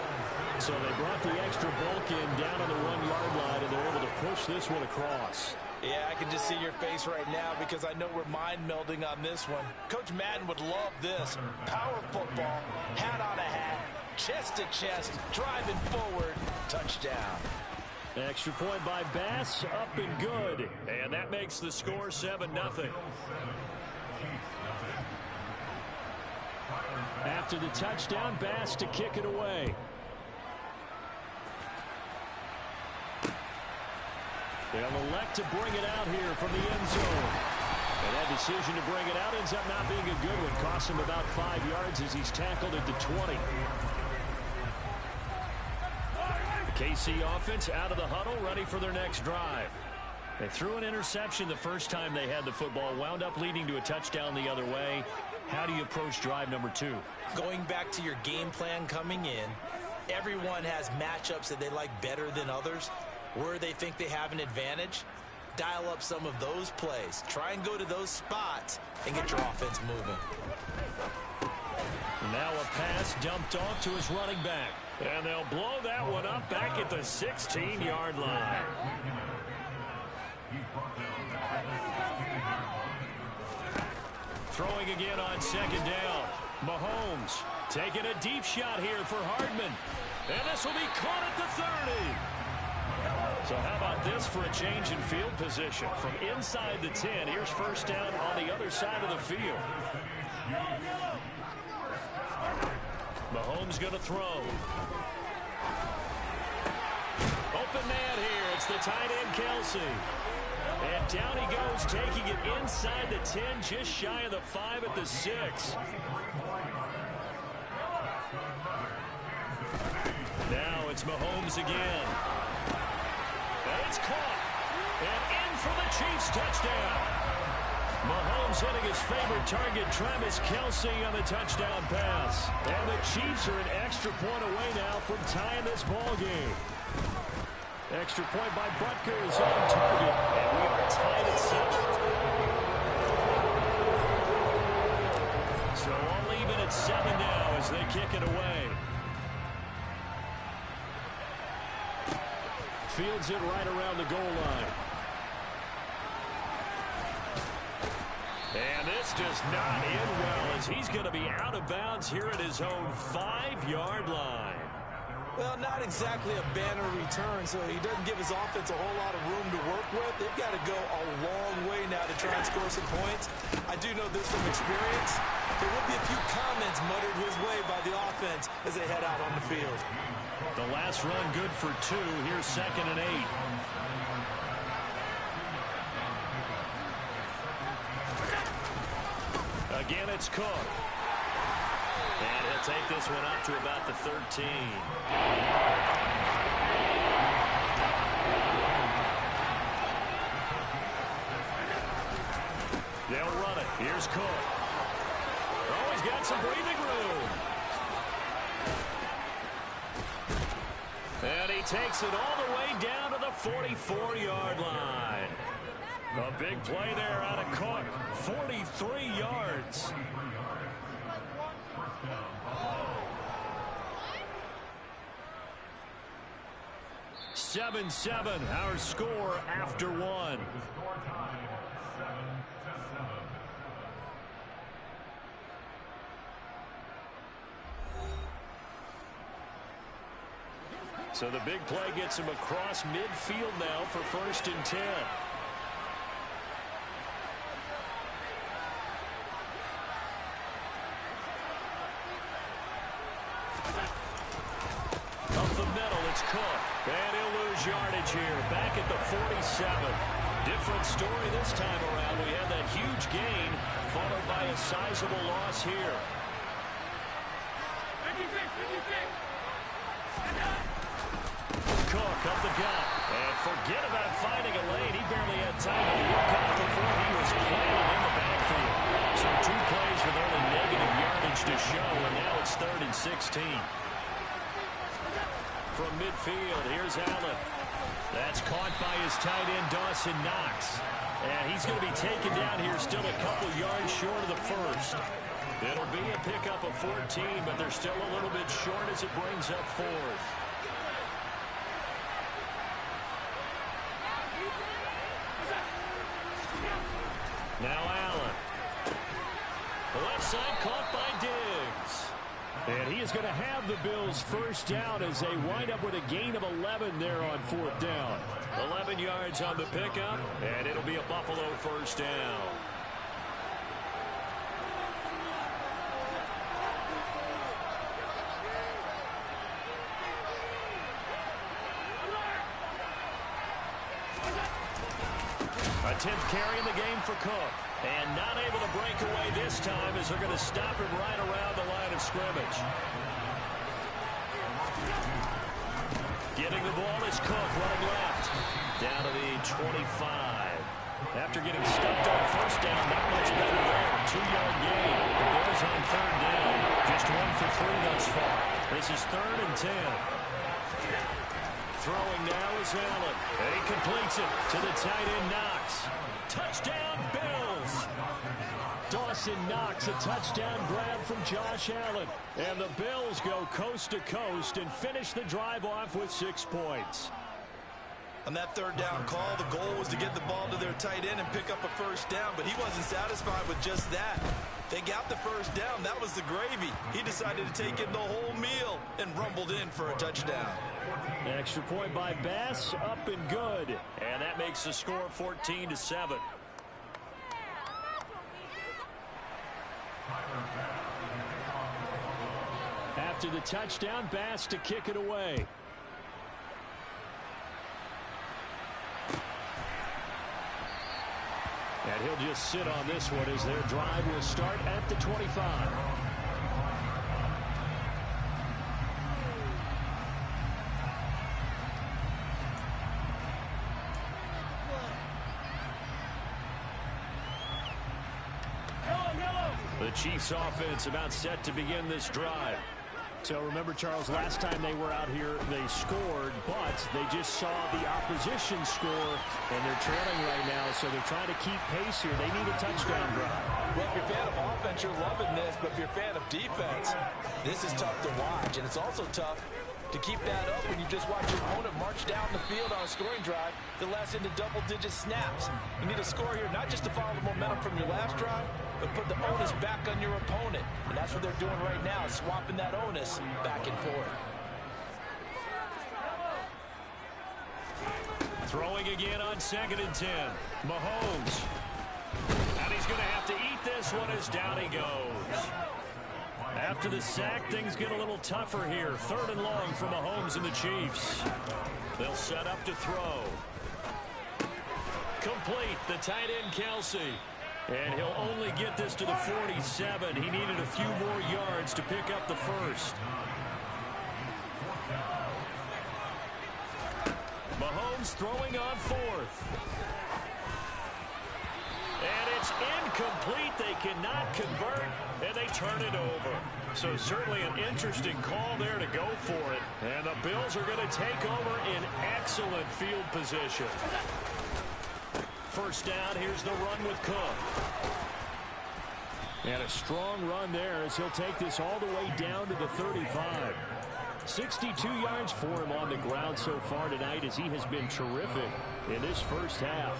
So they brought the extra bulk in down on the 1-yard line, and they're able to push this one across. Yeah, I can just see your face right now because I know we're mind melding on this one. Coach Madden would love this. Power football, hat on a hat, chest to chest, driving forward, touchdown. Extra point by Bass, up and good. And that makes the score 7-0. After the touchdown, Bass to kick it away. They'll elect to bring it out here from the end zone. And that decision to bring it out ends up not being a good one. Costs him about 5 yards as he's tackled at the 20. KC offense out of the huddle, ready for their next drive. They threw an interception the first time they had the football, wound up leading to a touchdown the other way. How do you approach drive number 2? Going back to your game plan coming in, everyone has matchups that they like better than others. Where they think they have an advantage, dial up some of those plays. Try and go to those spots and get your offense moving. Now a pass dumped off to his running back. And they'll blow that one up back at the 16-yard line. Throwing again on second down. Mahomes taking a deep shot here for Hardman. And this will be caught at the 30. So how about this for a change in field position? From inside the 10, here's first down on the other side of the field. Mahomes going to throw. Open man here. It's the tight end, Kelsey. And down he goes, taking it inside the 10, just shy of the 5 at the 6. Now it's Mahomes again. And it's caught. And in for the Chiefs touchdown. Mahomes hitting his favorite target, Travis Kelce, on the touchdown pass. And the Chiefs are an extra point away now from tying this ball game. Extra point by Butker is on target. And we are tied at 7. So all even at 7 now as they kick it away. Fields it right around the goal line. And this does not end well as he's going to be out of bounds here at his own 5-yard line. Well, not exactly a banner return, so he doesn't give his offense a whole lot of room to work with. They've got to go a long way now to try and score some points. I do know this from experience. There will be a few comments muttered his way by the offense as they head out on the field. The last run good for 2. Here's 2nd and 8. Again, it's Cook. And he'll take this one up to about the 13. They'll run it. Here's Cook. Oh, he's got some breathing room. And he takes it all the way down to the 44-yard line. A big play there out of Cook. 43 yards. Seven, our score after 1. So the big play gets him across midfield now for 1st and 10. Up the middle, it's Cook. And he'll lose yardage here. Back at the 47. Different story this time around. We had that huge gain, followed by a sizable loss here. Cook up the gut. And forget about finding a lane. He barely had time to look up before he was planted in the backfield. So 2 plays with only negative yardage to show, and now it's 3rd and 16. From midfield, here's Allen. That's caught by his tight end, Dawson Knox. And he's going to be taken down here still a couple yards short of the 1st. It'll be a pickup of 14, but they're still a little bit short as it brings up 4th. Now Allen. The left side caught by Diggs. And he is going to have the Bills' 1st down as they wind up with a gain of 11 there on 4th down. 11 yards on the pickup, and it'll be a Buffalo 1st down. A 10th carry in the game for Cook. And not able to break away this time as they're going to stop him right around the line of scrimmage. Getting the ball is Cook running left. Down to the 25. After getting stuffed on 1st down, not much better there. 2-yard gain. The Bills on 3rd down. Just 1 for 3 thus far. This is 3rd and 10. Throwing now is Allen. And he completes it to the tight end Knox. Touchdown Bills! Dawson Knox, a touchdown grab from Josh Allen. And the Bills go coast to coast and finish the drive off with 6 points. On that 3rd down call, the goal was to get the ball to their tight end and pick up a 1st down, but he wasn't satisfied with just that. They got the 1st down. That was the gravy. He decided to take in the whole meal and rumbled in for a touchdown. Extra point by Bass, up and good. And that makes the score 14-7. After the touchdown, Bass to kick it away. And he'll just sit on this one as their drive will start at the 25. The Chiefs offense about set to begin this drive. So remember, Charles, last time they were out here, they scored, but they just saw the opposition score, and they're trailing right now, so they're trying to keep pace here. They need a touchdown drive. Well, if you're a fan of offense, you're loving this, but if you're a fan of defense, this is tough to watch, and it's also tough to keep that up when you just watch your opponent march down the field on a scoring drive that lasts into double-digit snaps. You need a score here, not just to follow the momentum from your last drive, but put the onus back on your opponent. And that's what they're doing right now, swapping that onus back and forth. Throwing again on 2nd and 10. Mahomes. And he's going to have to eat this one as down he goes. After the sack, things get a little tougher here. 3rd and long for Mahomes and the Chiefs. They'll set up to throw. Complete, the tight end Kelsey. And he'll only get this to the 47. He needed a few more yards to pick up the first. Mahomes throwing on 4th. And it's incomplete. They cannot convert, and they turn it over. So certainly an interesting call there to go for it. And the Bills are going to take over in excellent field position. First down, here's the run with Cook. And a strong run there as he'll take this all the way down to the 35. 62 yards for him on the ground so far tonight as he has been terrific in this first half.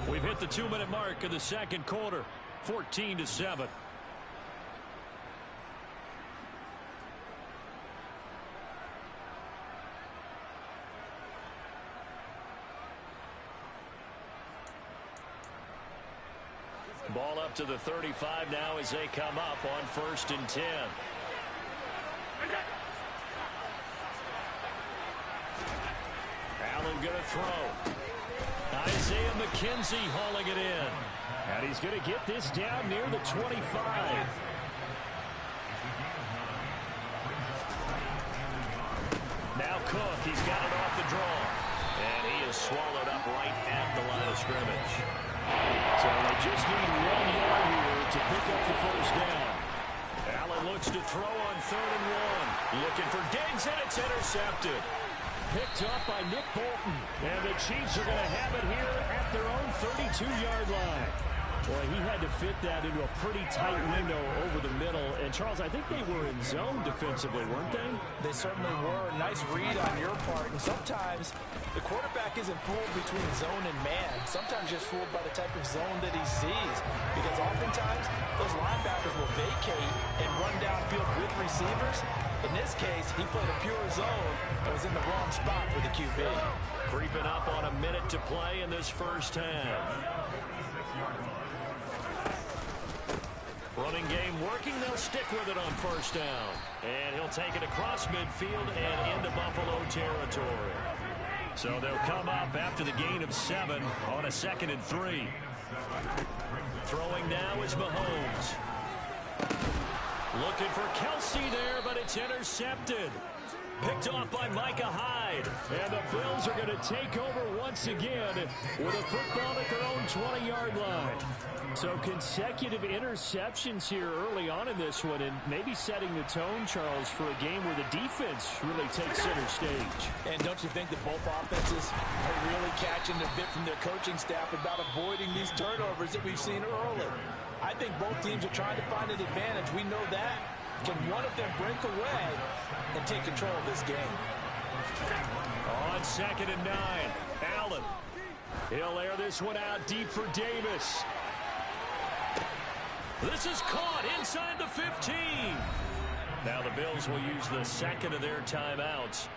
We've hit the 2-minute mark of the second quarter, 14-7. Ball up to the 35 now as they come up on 1st and 10. Allen going to throw. Isaiah McKenzie hauling it in. And he's going to get this down near the 25. Now Cook, he's got it off the draw. And he is swallowed up right at the line of scrimmage. So they just need 1 yard here to pick up the first down. Allen looks to throw on 3rd and 1. Looking for Diggs, and it's intercepted. Picked up by Nick Bolton. And the Chiefs are going to have it here at their own 32-yard line. Boy, he had to fit that into a pretty tight window over the middle. And, Charles, I think they were in zone defensively, weren't they? They certainly were. Nice read on your part. And sometimes the quarterback isn't fooled between zone and man. Sometimes just fooled by the type of zone that he sees. Because oftentimes those linebackers will vacate and run downfield with receivers. In this case, he played a pure zone and was in the wrong spot for the QB. Creeping up on a minute to play in this first half. Running game working. They'll stick with it on 1st down. And he'll take it across midfield and into Buffalo territory. So they'll come up after the gain of 7 on a 2nd and 3. Throwing now is Mahomes. Looking for Kelsey there, but it's intercepted. Picked off by Micah Hyde. And the Bills are going to take over once again with a football at their own 20-yard line. So consecutive interceptions here early on in this one, and maybe setting the tone, Charles, for a game where the defense really takes center stage. And don't you think that both offenses are really catching a bit from their coaching staff about avoiding these turnovers that we've seen early? I think both teams are trying to find an advantage. We know that. Can one of them break away and take control of this game? On 2nd and 9, Allen. He'll air this one out deep for Davis. This is caught inside the 15. Now the Bills will use the 2nd of their timeouts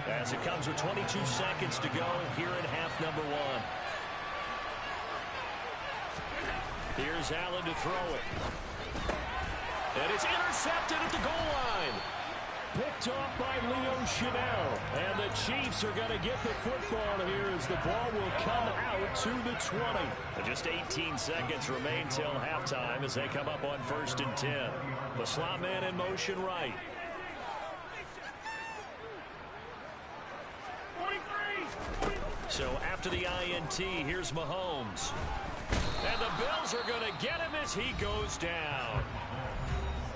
as it comes with 22 seconds to go here in half number 1. Here's Allen to throw it. And it's intercepted at the goal line. Picked off by Leo Chanel. And the Chiefs are going to get the football here as the ball will come out to the 20. And just 18 seconds remain till halftime as they come up on 1st and 10. The slot man in motion right. So after the INT, here's Mahomes. And the Bills are going to get him as he goes down.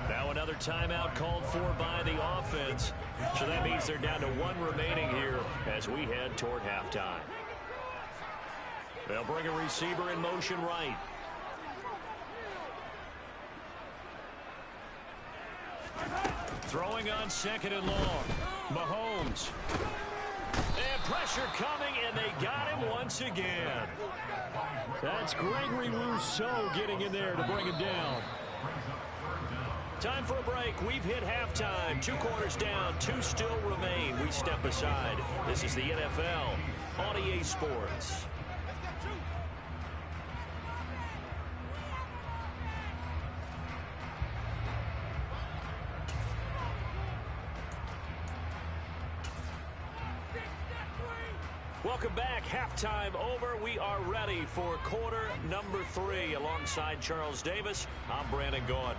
Now another timeout called for by the offense. So that means they're down to 1 remaining here as we head toward halftime. They'll bring a receiver in motion right. Throwing on 2nd and long. Mahomes. And pressure coming, and they got him once again. That's Gregory Rousseau getting in there to bring him down. Time for a break. We've hit halftime. 2 quarters down, 2 still remain. We step aside. This is the NFL on EA Sports. Welcome back. Halftime over. We are ready for quarter number 3. Alongside Charles Davis, I'm Brandon Gordon.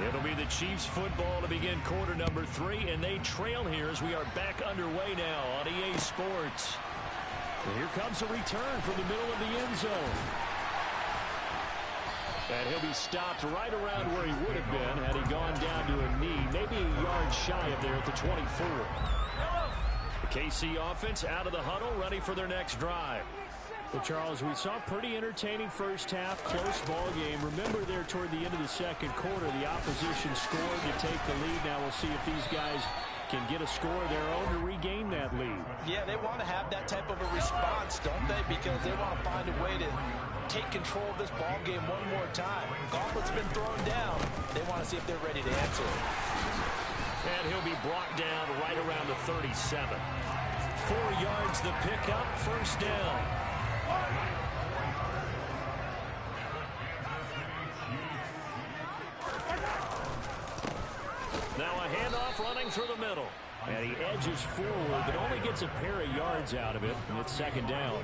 It'll be the Chiefs football to begin quarter number 3, and they trail here as we are back underway now on EA Sports. And here comes a return from the middle of the end zone. And he'll be stopped right around where he would have been had he gone down to a knee, maybe a yard shy of there at the 24. The KC offense out of the huddle, ready for their next drive. Well, Charles, we saw a pretty entertaining first half, close ball game. Remember there toward the end of the second quarter, the opposition scored to take the lead. Now we'll see if these guys can get a score of their own to regain that lead. Yeah, they want to have that type of a response, don't they? Because they want to find a way to take control of this ball game one more time. Gauntlet's been thrown down. They want to see if they're ready to answer it. And he'll be brought down right around the 37. 4 yards the pickup, first down. Now a handoff running through the middle. And he edges forward, but only gets a pair of yards out of it, and it's second down.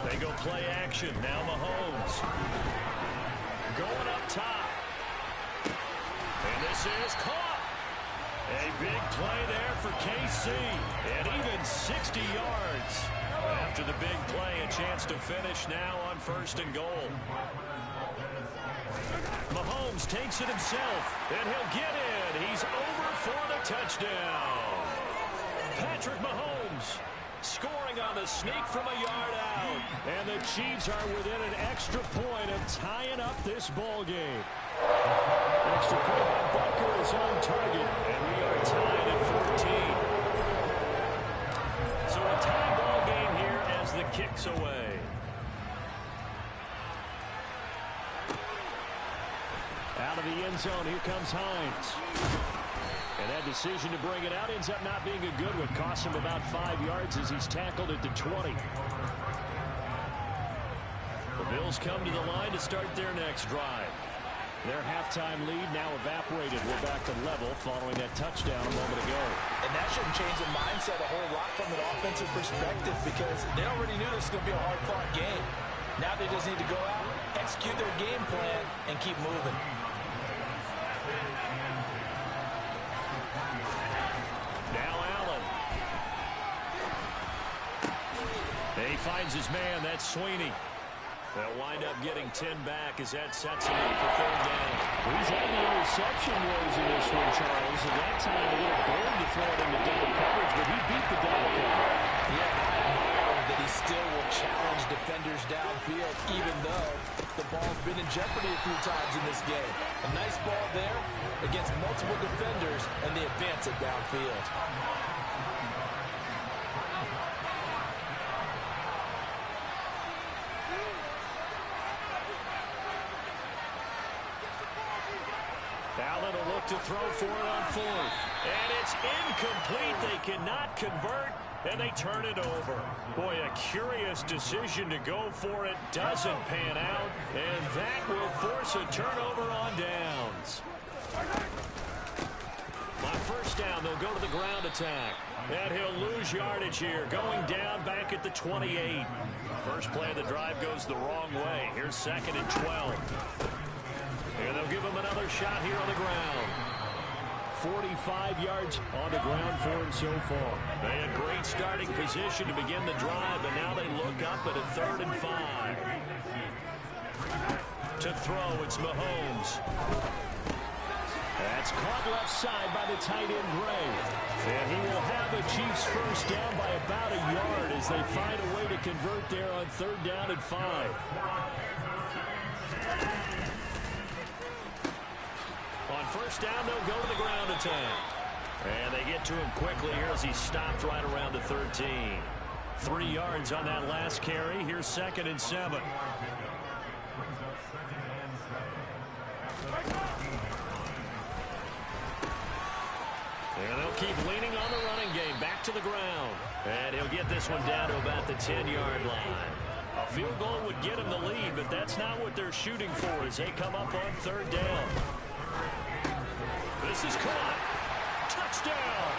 They go play action. Now Mahomes. Going up top. And this is caught. A big play there for KC. And even 60 yards. After the big play, a chance to finish now on 1st and goal. Mahomes takes it himself, and he'll get in. He's over for the touchdown. Patrick Mahomes scoring on the sneak from a yard out. And the Chiefs are within an extra point of tying up this ball game. Extra point by Butker is on target, and we are tied at 14. So a tie ball game here as the kick's away. Out of the end zone, here comes Hines. And that decision to bring it out ends up not being a good one. Costs him about 5 yards as he's tackled at the 20. The Bills come to the line to start their next drive. Their halftime lead now evaporated. We're back to level following that touchdown a moment ago. And that shouldn't change the mindset a whole lot from an offensive perspective because they already knew this was going to be a hard-fought game. Now they just need to go out, execute their game plan, and keep moving. Now Allen. And he finds his man. That's Sweeney. They'll wind up getting 10 back as that sets him up for 3rd down. He's had the interception woes in this one, Charles. And that time a little bold to throw it into double coverage, but he beat the double coverage. Yeah, I admire that he still will challenge defenders downfield, even though the ball's been in jeopardy a few times in this game. A nice ball there against multiple defenders, and they advance it downfield. Allen will look to throw for it on 4th. And it's incomplete. They cannot convert, and they turn it over. Boy, a curious decision to go for it. Doesn't pan out, and that will force a turnover on downs. Left first down, they'll go to the ground attack. And he'll lose yardage here, going down back at the 28. First play of the drive goes the wrong way. Here's 2nd and 12. And they'll give him another shot here on the ground. 45 yards on the ground for him so far. They had great starting position to begin the drive, but now they look up at a 3rd and 5. To throw, it's Mahomes. That's caught left side by the tight end, Gray. And he will have the Chiefs first down by about a yard as they find a way to convert there on 3rd down and 5. On first down, they'll go to the ground attack. And they get to him quickly here as he stopped right around the 13. 3 yards on that last carry. Here's 2nd and 7. And they'll keep leaning on the running game. Back to the ground. And he'll get this one down to about the 10-yard line. A field goal would get him the lead, but that's not what they're shooting for as they come up on 3rd down. This is caught. Touchdown.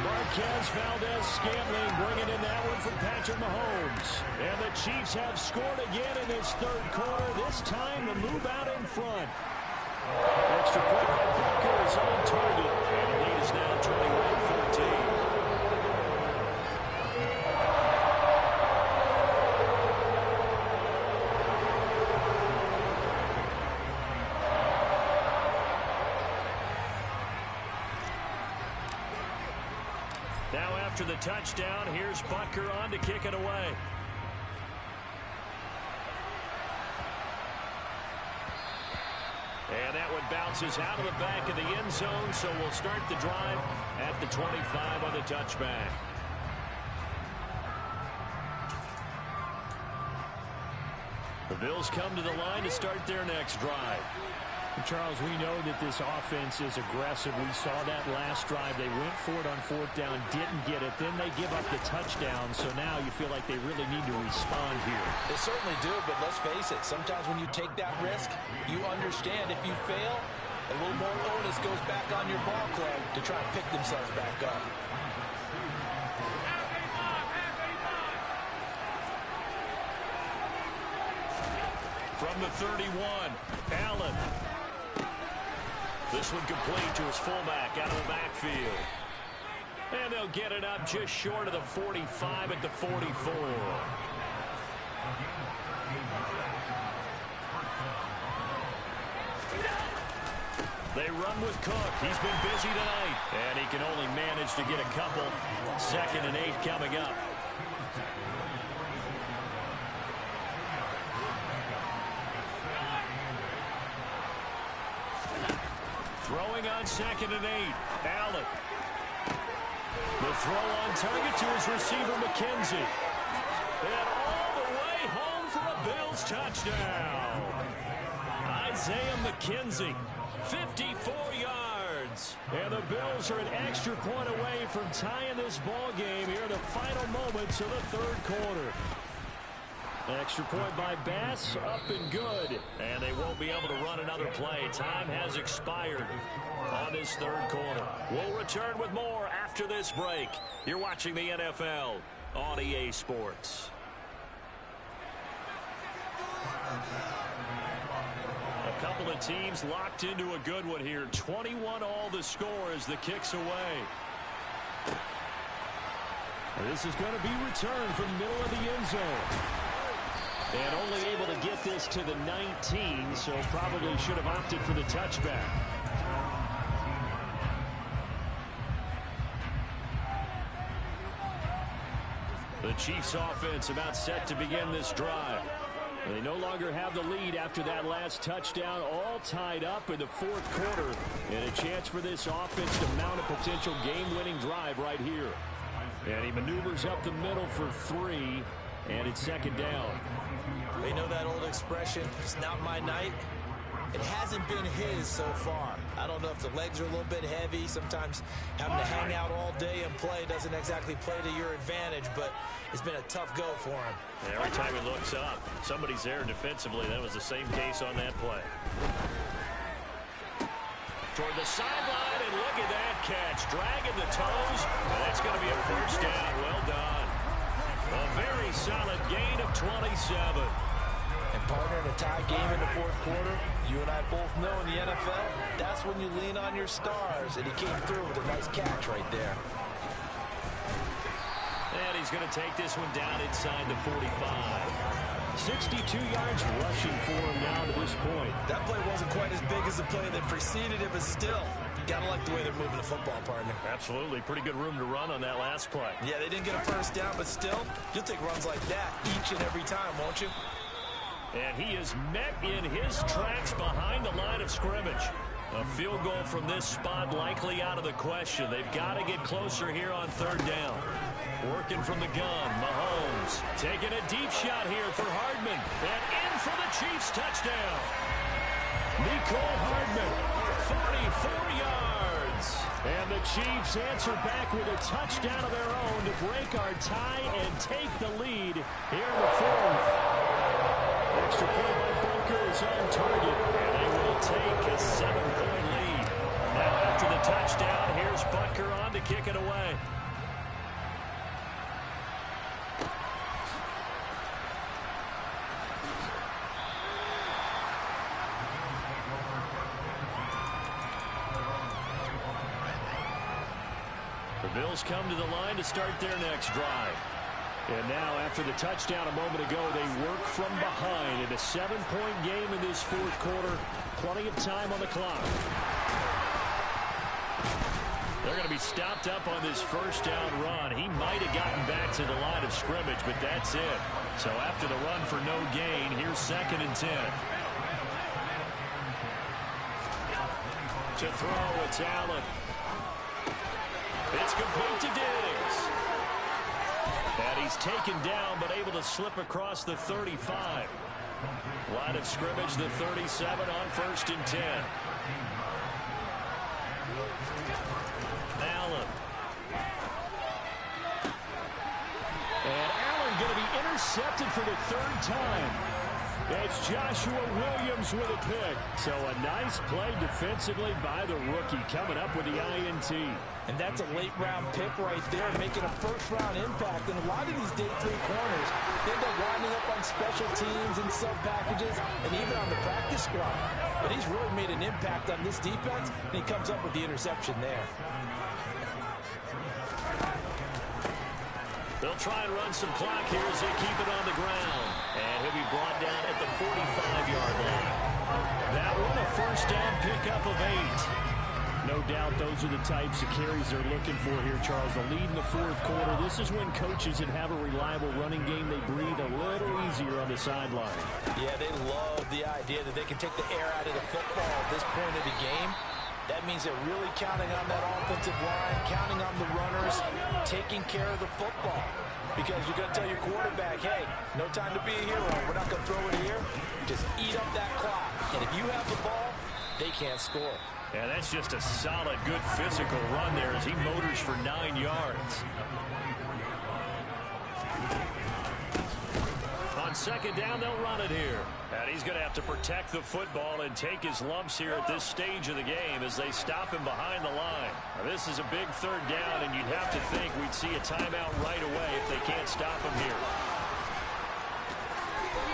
Marquez Valdez-Scantling bringing in that one from Patrick Mahomes. And the Chiefs have scored again in this 3rd quarter. This time the move out in front. Extra point by Booker is on target. And the lead is now 21-14. Now after the touchdown, here's Butker on to kick it away. And that one bounces out of the back of the end zone, so we'll start the drive at the 25 on the touchback. The Bills come to the line to start their next drive. Charles, we know that this offense is aggressive. We saw that last drive. They went for it on 4th down, didn't get it. Then they give up the touchdown, so now you feel like they really need to respond here. They certainly do, but let's face it. Sometimes when you take that risk, you understand if you fail, a little more onus goes back on your ball club to try and pick themselves back up. From the 31, Allen. This one complete to his fullback out of the backfield. And they'll get it up just short of the 45 at the 44. They run with Cook. He's been busy tonight. And he can only manage to get a couple. 2nd and 8 coming up. Throwing on 2nd and 8. Allen. The throw on target to his receiver, McKenzie. And all the way home for a Bills touchdown. Isaiah McKenzie, 54 yards. And the Bills are an extra point away from tying this ball game here in the final moments of the 3rd quarter. Extra point by Bass, up and good. And they won't be able to run another play. Time has expired on this 3rd quarter. We'll return with more after this break. You're watching the NFL on EA Sports. A couple of teams locked into a good one here. 21 all the score as the kick's away. This is going to be returned from the middle of the end zone. And only able to get this to the 19, so probably should have opted for the touchback. The Chiefs offense about set to begin this drive. They no longer have the lead after that last touchdown, all tied up in the 4th quarter. And a chance for this offense to mount a potential game-winning drive right here. And he maneuvers up the middle for 3, and it's 2nd down. They know that old expression, it's not my night. It hasn't been his so far. I don't know if the legs are a little bit heavy. Sometimes having to hang out all day and play doesn't exactly play to your advantage, but it's been a tough go for him. Every time he looks up, somebody's there defensively. That was the same case on that play. toward the sideline, and look at that catch. Dragging the toes, and that's going to be a first down. Well done. A very solid gain of 27. And partner, in a tie game in the fourth quarter, you and I both know in the NFL, that's when you lean on your stars. And he came through with a nice catch right there. And he's going to take this one down inside the 45. 62 yards rushing for him now to this point. That play wasn't quite as big as the play that preceded it, but still, you gotta like the way they're moving the football, partner. Absolutely. Pretty good room to run on that last play. Yeah, they didn't get a first down, but still, you'll take runs like that each and every time, won't you? And he is met in his tracks behind the line of scrimmage. A field goal from this spot likely out of the question. They've got to get closer here on third down. Working from the gun, Mahomes taking a deep shot here for Hardman. And in for the Chiefs touchdown. Nicole Hardman, 44 yards. And the Chiefs answer back with a touchdown of their own to break our tie and take the lead here in the fourth. Extra point by Booker is on target. And they will take a 7-point lead. Now after the touchdown, here's Butker on to kick it away. The Bills come to the line to start their next drive. And now, after the touchdown a moment ago, they work from behind in a 7-point game in this fourth quarter. Plenty of time on the clock. They're going to be stopped up on this first down run. He might have gotten back to the line of scrimmage, but that's it. So after the run for no gain, here's 2nd and 10. To throw, it's Allen. It's complete to Diggs. And he's taken down, but able to slip across the 35. Line of scrimmage, the 37 on 1st and 10. Allen. And Allen going to be intercepted for the 3rd time. It's Joshua Williams with a pick. So a nice play defensively by the rookie, coming up with the INT. And that's a late-round pick right there, making a first-round impact. And a lot of these day 3 corners, they end up winding up on special teams and sub-packages and even on the practice squad. But he's really made an impact on this defense, and he comes up with the interception there. They'll try and run some clock here as they keep it on the ground. And he'll be brought down at the 45-yard line. That one a first down pickup of 8. No doubt those are the types of carries they're looking for here, Charles. The lead in the fourth quarter. This is when coaches that have a reliable running game, they breathe a little easier on the sideline. Yeah, they love the idea that they can take the air out of the football at this point of the game. That means they're really counting on that offensive line, counting on the runners, taking care of the football. Because you're going to tell your quarterback, hey, no time to be a hero. We're not going to throw it here. Just eat up that clock. And if you have the ball, they can't score. Yeah, that's just a solid, good physical run there as he motors for 9 yards. On 2nd down, they'll run it here. And he's going to have to protect the football and take his lumps here at this stage of the game as they stop him behind the line. Now, this is a big 3rd down, and you'd have to think we'd see a timeout right away if they can't stop him here.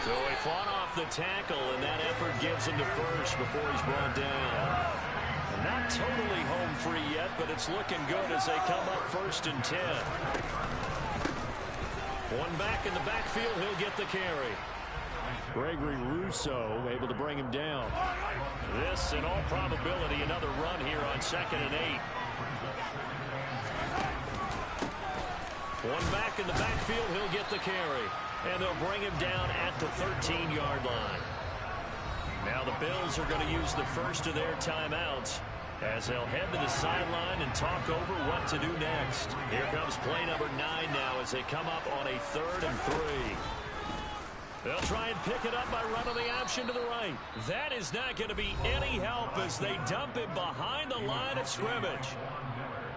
So he fought off the tackle, and that effort gives him to first before he's brought down. Not totally home free yet, but it's looking good as they come up 1st and 10. One back in the backfield, he'll get the carry. Gregory Rousseau able to bring him down. This, in all probability, another run here on 2nd and 8. One back in the backfield, he'll get the carry. And they'll bring him down at the 13-yard line. Now the Bills are going to use the first of their timeouts as they'll head to the sideline and talk over what to do next. Here comes play number 9 now as they come up on a 3rd and 3. They'll try and pick it up by running the option to the right. That is not going to be any help as they dump him behind the line of scrimmage.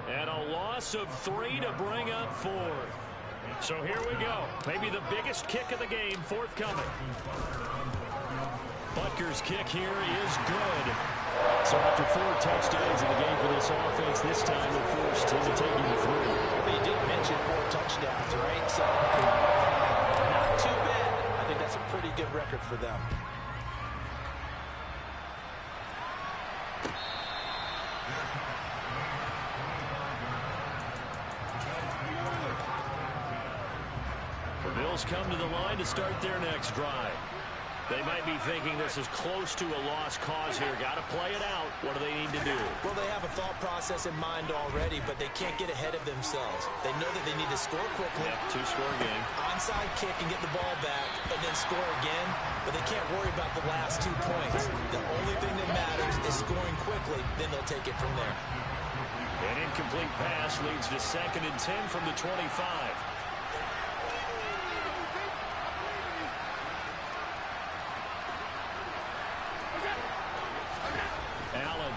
And a loss of 3 to bring up 4th. So here we go. Maybe the biggest kick of the game forthcoming. Butker's kick here is good. So after 4 touchdowns in the game for this offense, this time they're forced to take him through. Well, you did mention 4 touchdowns, right? So not too bad. I think that's a pretty good record for them. The Bills come to the line to start their next drive. They might be thinking this is close to a lost cause here. Got to play it out. What do they need to do? Well, they have a thought process in mind already, but they can't get ahead of themselves. They know that they need to score quickly. Yep, 2-score game. Onside kick and get the ball back, and then score again. But they can't worry about the last 2 points. The only thing that matters is scoring quickly. Then they'll take it from there. An incomplete pass leads to 2nd and 10 from the 25. Allen.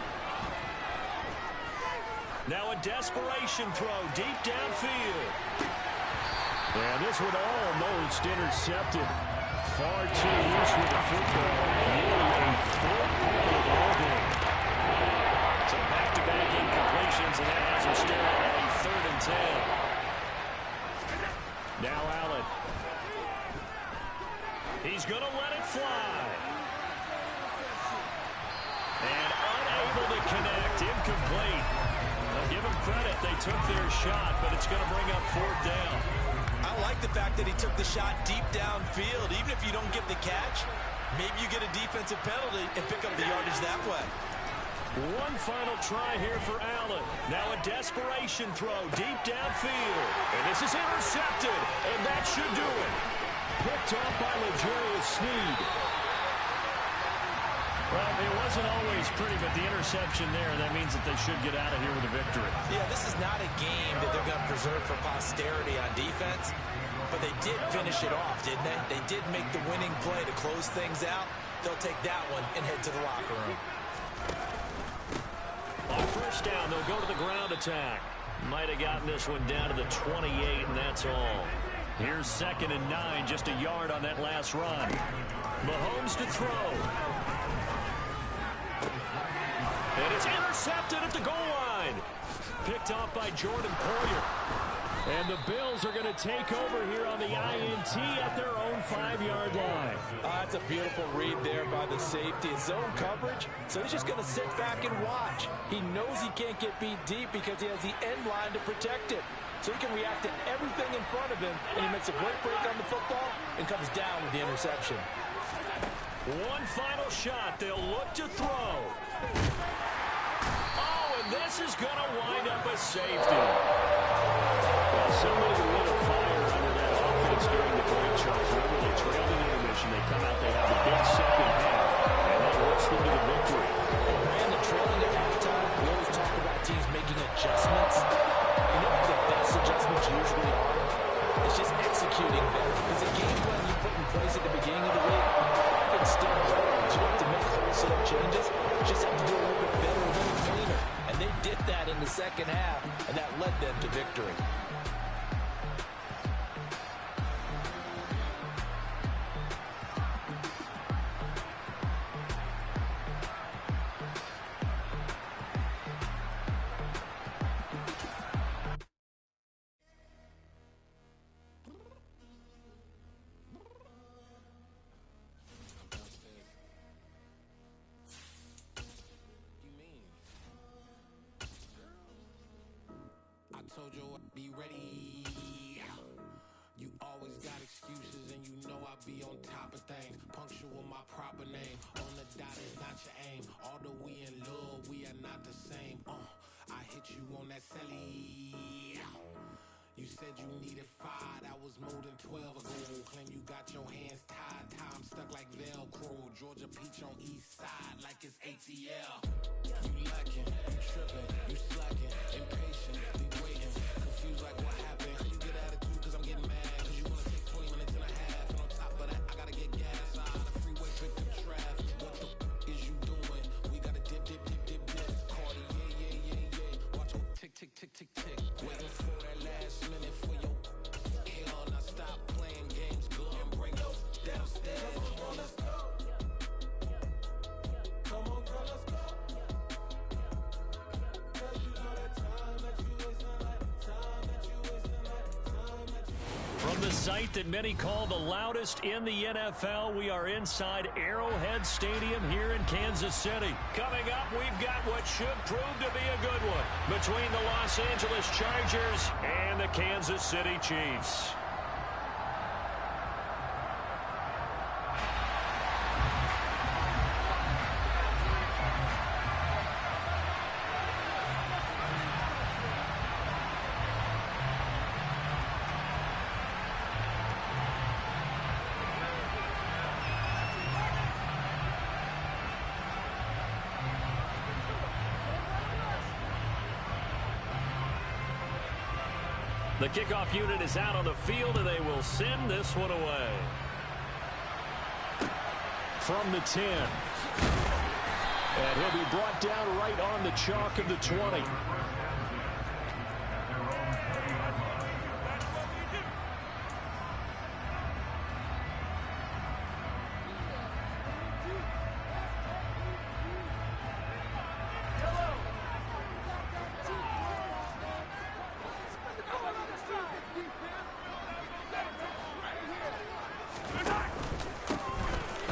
Now a desperation throw deep downfield. And this one almost intercepted. Far too loose with the football. Really a 4-quarter ball game. So back-to-back incompletions, and that has him staring at a 3rd and 10. Now Allen. He's going to let it fly. And unable to connect. Incomplete. I'll give him credit. They took their shot, but it's going to bring up 4th down. I like the fact that he took the shot deep downfield. Even if you don't get the catch, maybe you get a defensive penalty and pick up the yardage that way. One final try here for Allen. Now a desperation throw deep downfield. And this is intercepted, and that should do it. Picked up by L'Jarius Sneed. Well, it wasn't always pretty, but the interception there, that means that they should get out of here with a victory. Yeah, this is not a game that they're going to preserve for posterity on defense, but they did finish it off, didn't they? They did make the winning play to close things out. They'll take that one and head to the locker room. On 1st down, they'll go to the ground attack. Might have gotten this one down to the 28, and that's all. Here's 2nd and 9, just a yard on that last run. Mahomes to throw. And it's intercepted at the goal line. Picked off by Jordan Poyer. And the Bills are going to take over here on the INT at their own 5-yard line. That's a beautiful read there by the safety. It's zone coverage, so he's just going to sit back and watch. He knows he can't get beat deep because he has the end line to protect it. So he can react to everything in front of him, and he makes a great break on the football and comes down with the interception. One final shot. They'll look to throw. Oh, and this is going to wind up a safety. Well, somebody lit a fire under that offense during the break, Charles. Remember, they trailed in intermission. They come out, they have a big 2nd half, and that lifts them to the victory. And the trailing at halftime, we always talk about teams making adjustments. You know what the best adjustments usually are? It's just executing better. It's a game plan you put in place at the beginning of the week. You can still hold. You have to make wholesale changes. You just have to do a little bit better, a little cleaner. And they did that in the 2nd half, and that led them to victory. Told you I'd be ready. You always got excuses and you know I be on top of things. Punctual my proper name. On the dot is not your aim. Although we in love, we are not the same. I hit you on that celly. You said you needed 5, that was more than 12 ago. Claim you got your hands tied, time stuck like Velcro. Georgia Peach on east side like it's ATL. You lacking, you tripping, you slacking, impatient, be waiting, confused like what happened. You get attitude cause I'm getting mad, cause you wanna take 20 minutes and a half. And on top of that, I gotta get gas out of the freeway, pick the traffic. What the is you doing? We gotta dip, dip, dip, dip, dip. Cardi, yeah. Watch your tick, tick, tick, tick, tick. Waiting for that last minute for your hell. Now stop playing games, go and bring those downstairs. Let's go. the site that many call the loudest in the NFL. We are inside Arrowhead Stadium here in Kansas City. Coming up, we've got what should prove to be a good one between the Los Angeles Chargers and the Kansas City Chiefs. The kickoff unit is out on the field, and they will send this one away. From the 10. And he'll be brought down right on the chalk of the 20.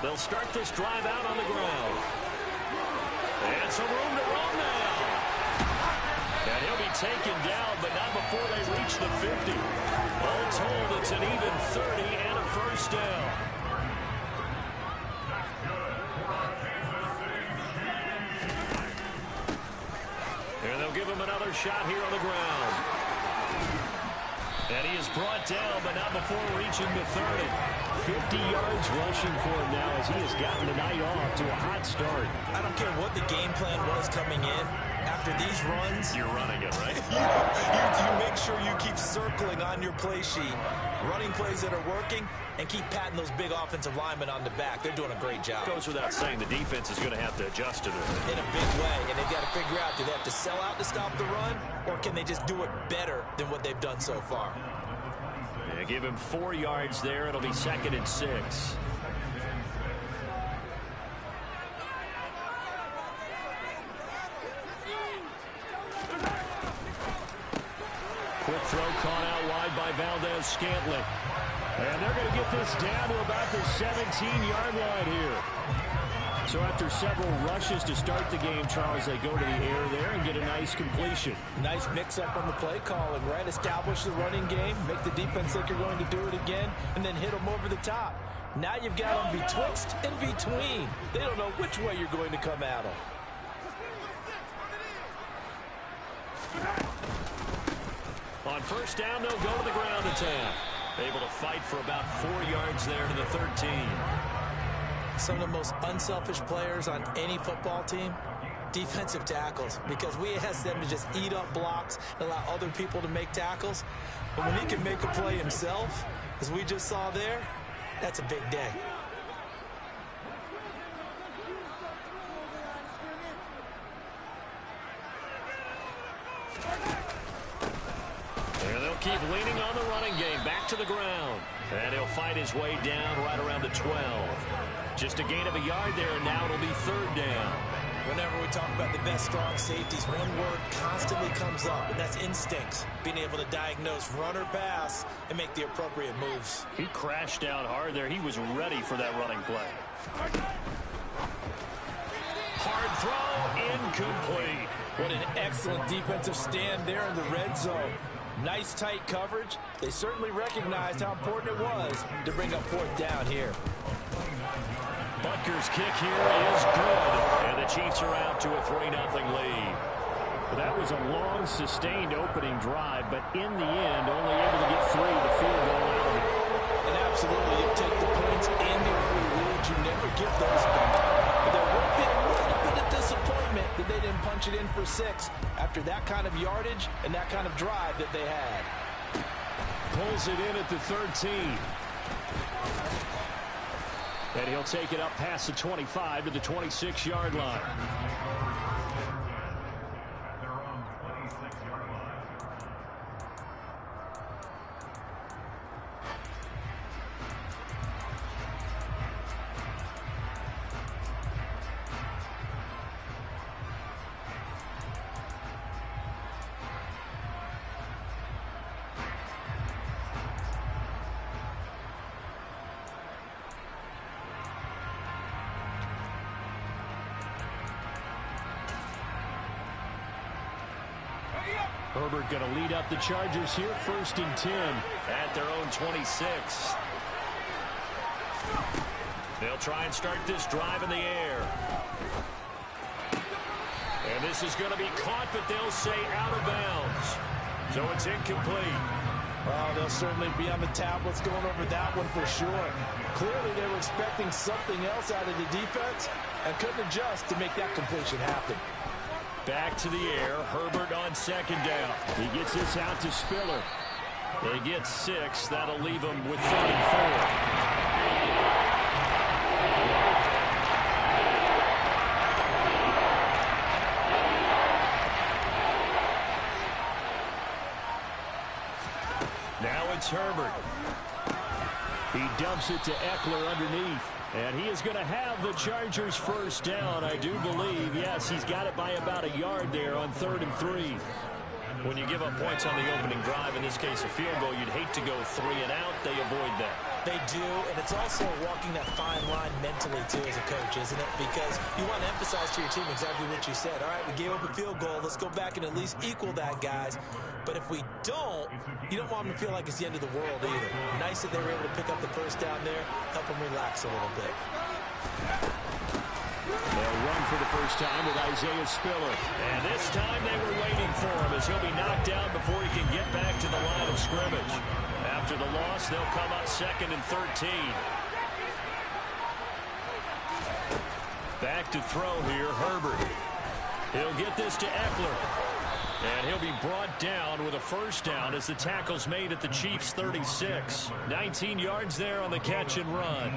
They'll start this drive out on the ground. And some room to run now. And he'll be taken down, but not before they reach the 50. All told, it's an even 30 and a first down. And they'll give him another shot here on the ground. And he is brought down, but not before reaching the 30. 50 yards rushing for him now as he has gotten the night off to a hot start. I don't care what the game plan was coming in. After these runs, you're running it, right? you make sure you keep circling on your play sheet, running plays that are working, and keep patting those big offensive linemen on the back. They're doing a great job. Goes without saying the defense is going to have to adjust to this. In a big way, and they've got to figure out, do they have to sell out to stop the run, or can they just do it better than what they've done so far? Yeah, give him 4 yards there. It'll be 2nd and 6. Quick throw caught out wide by Valdez-Scantling. And they're going to get this down to about the 17-yard line here. So after several rushes to start the game, Charles, they go to the air there and get a nice completion. Nice mix-up on the play calling, right? Establish the running game, make the defense think you're going to do it again, and then hit them over the top. Now you've got them betwixt and between. They don't know which way you're going to come at them. On first down, they'll go to the ground attack. Able to fight for about 4 yards there to the 13. Some of the most unselfish players on any football team, defensive tackles, because we ask them to just eat up blocks and allow other people to make tackles. But when he can make a play himself, as we just saw there, that's a big day. And they'll keep leaning on the running game. Back to the ground. And he'll fight his way down right around the 12. Just a gain of a yard there, and now it'll be 3rd down. Whenever we talk about the best strong safeties, one word constantly comes up, and that's instincts. Being able to diagnose run or pass and make the appropriate moves. He crashed down hard there. He was ready for that running play. Hard throw, incomplete. What an excellent defensive stand there in the red zone. Nice tight coverage. They certainly recognized how important it was to bring up 4th down here. Butker's kick here is good. And the Chiefs are out to a 3-0 lead. Well, that was a long, sustained opening drive, but in the end, only able to get 3, the field goal out of it. And absolutely, you take the points and the early lead. You never give those back. But there would be a little bit of disappointment that they didn't punch it in for 6 after that kind of yardage and that kind of drive that they had. Pulls it in at the 13. And he'll take it up past the 25 to the 26-yard line. Herbert going to lead up the Chargers here, 1st and 10. At their own 26. They'll try and start this drive in the air. And this is going to be caught, but they'll say out of bounds. So it's incomplete. Oh, they'll certainly be on the tablets going over that one for sure. Clearly, they were expecting something else out of the defense and couldn't adjust to make that completion happen. Back to the air. Herbert on 2nd down. He gets this out to Spiller. They get 6. That'll leave them with 3rd and 4. Now it's Herbert. He dumps it to Eckler underneath. And he is going to have the Chargers 1st down, I do believe. Yes, he's got it by about a yard there on 3rd and 3. When you give up points on the opening drive, in this case a field goal, you'd hate to go 3 and out. They avoid that. They do, and it's also walking that fine line mentally, too, as a coach, isn't it? Because you want to emphasize to your team exactly what you said. All right, we gave up a field goal. Let's go back and at least equal that, guys. But if we don't, you don't want them to feel like it's the end of the world either. Nice that they were able to pick up the 1st down there, help them relax a little bit. They'll run for the first time with Isaiah Spiller. And this time they were waiting for him as he'll be knocked down before he can get back to the line of scrimmage. After the loss, they'll come up 2nd and 13. Back to throw here, Herbert. He'll get this to Eckler. And he'll be brought down with a 1st down as the tackle's made at the Chiefs' 36. 19 yards there on the catch and run.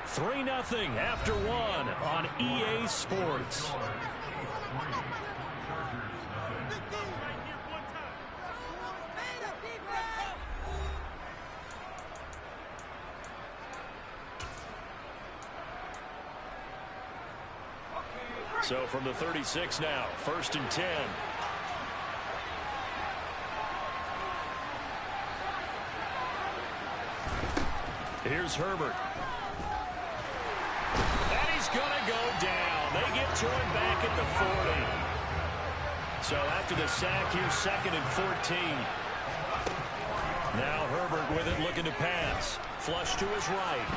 3-0 after 1 on EA Sports. So from the 36 now, 1st and 10. Here's Herbert. And he's going to go down. They get to him back at the 40. So after the sack, here's 2nd and 14. Now Herbert with it, looking to pass. Flush to his right.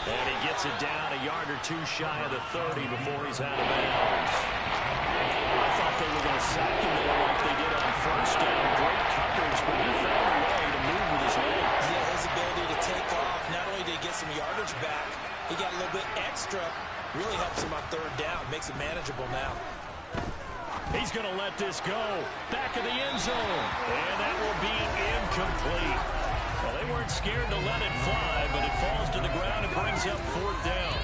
And he gets it down a yard or 2 shy of the 30 before he's out of bounds. I thought they were going to sack him there like they did on 1st down. Great coverage, but he found a way to move with his legs. Yeah, his ability to take off. Not only did he get some yardage back, he got a little bit extra. Really helps him on 3rd down. Makes it manageable now. He's going to let this go. Back of the end zone. And that will be incomplete. Well, they weren't scared to let it fly, but it falls to the ground and brings up 4th down.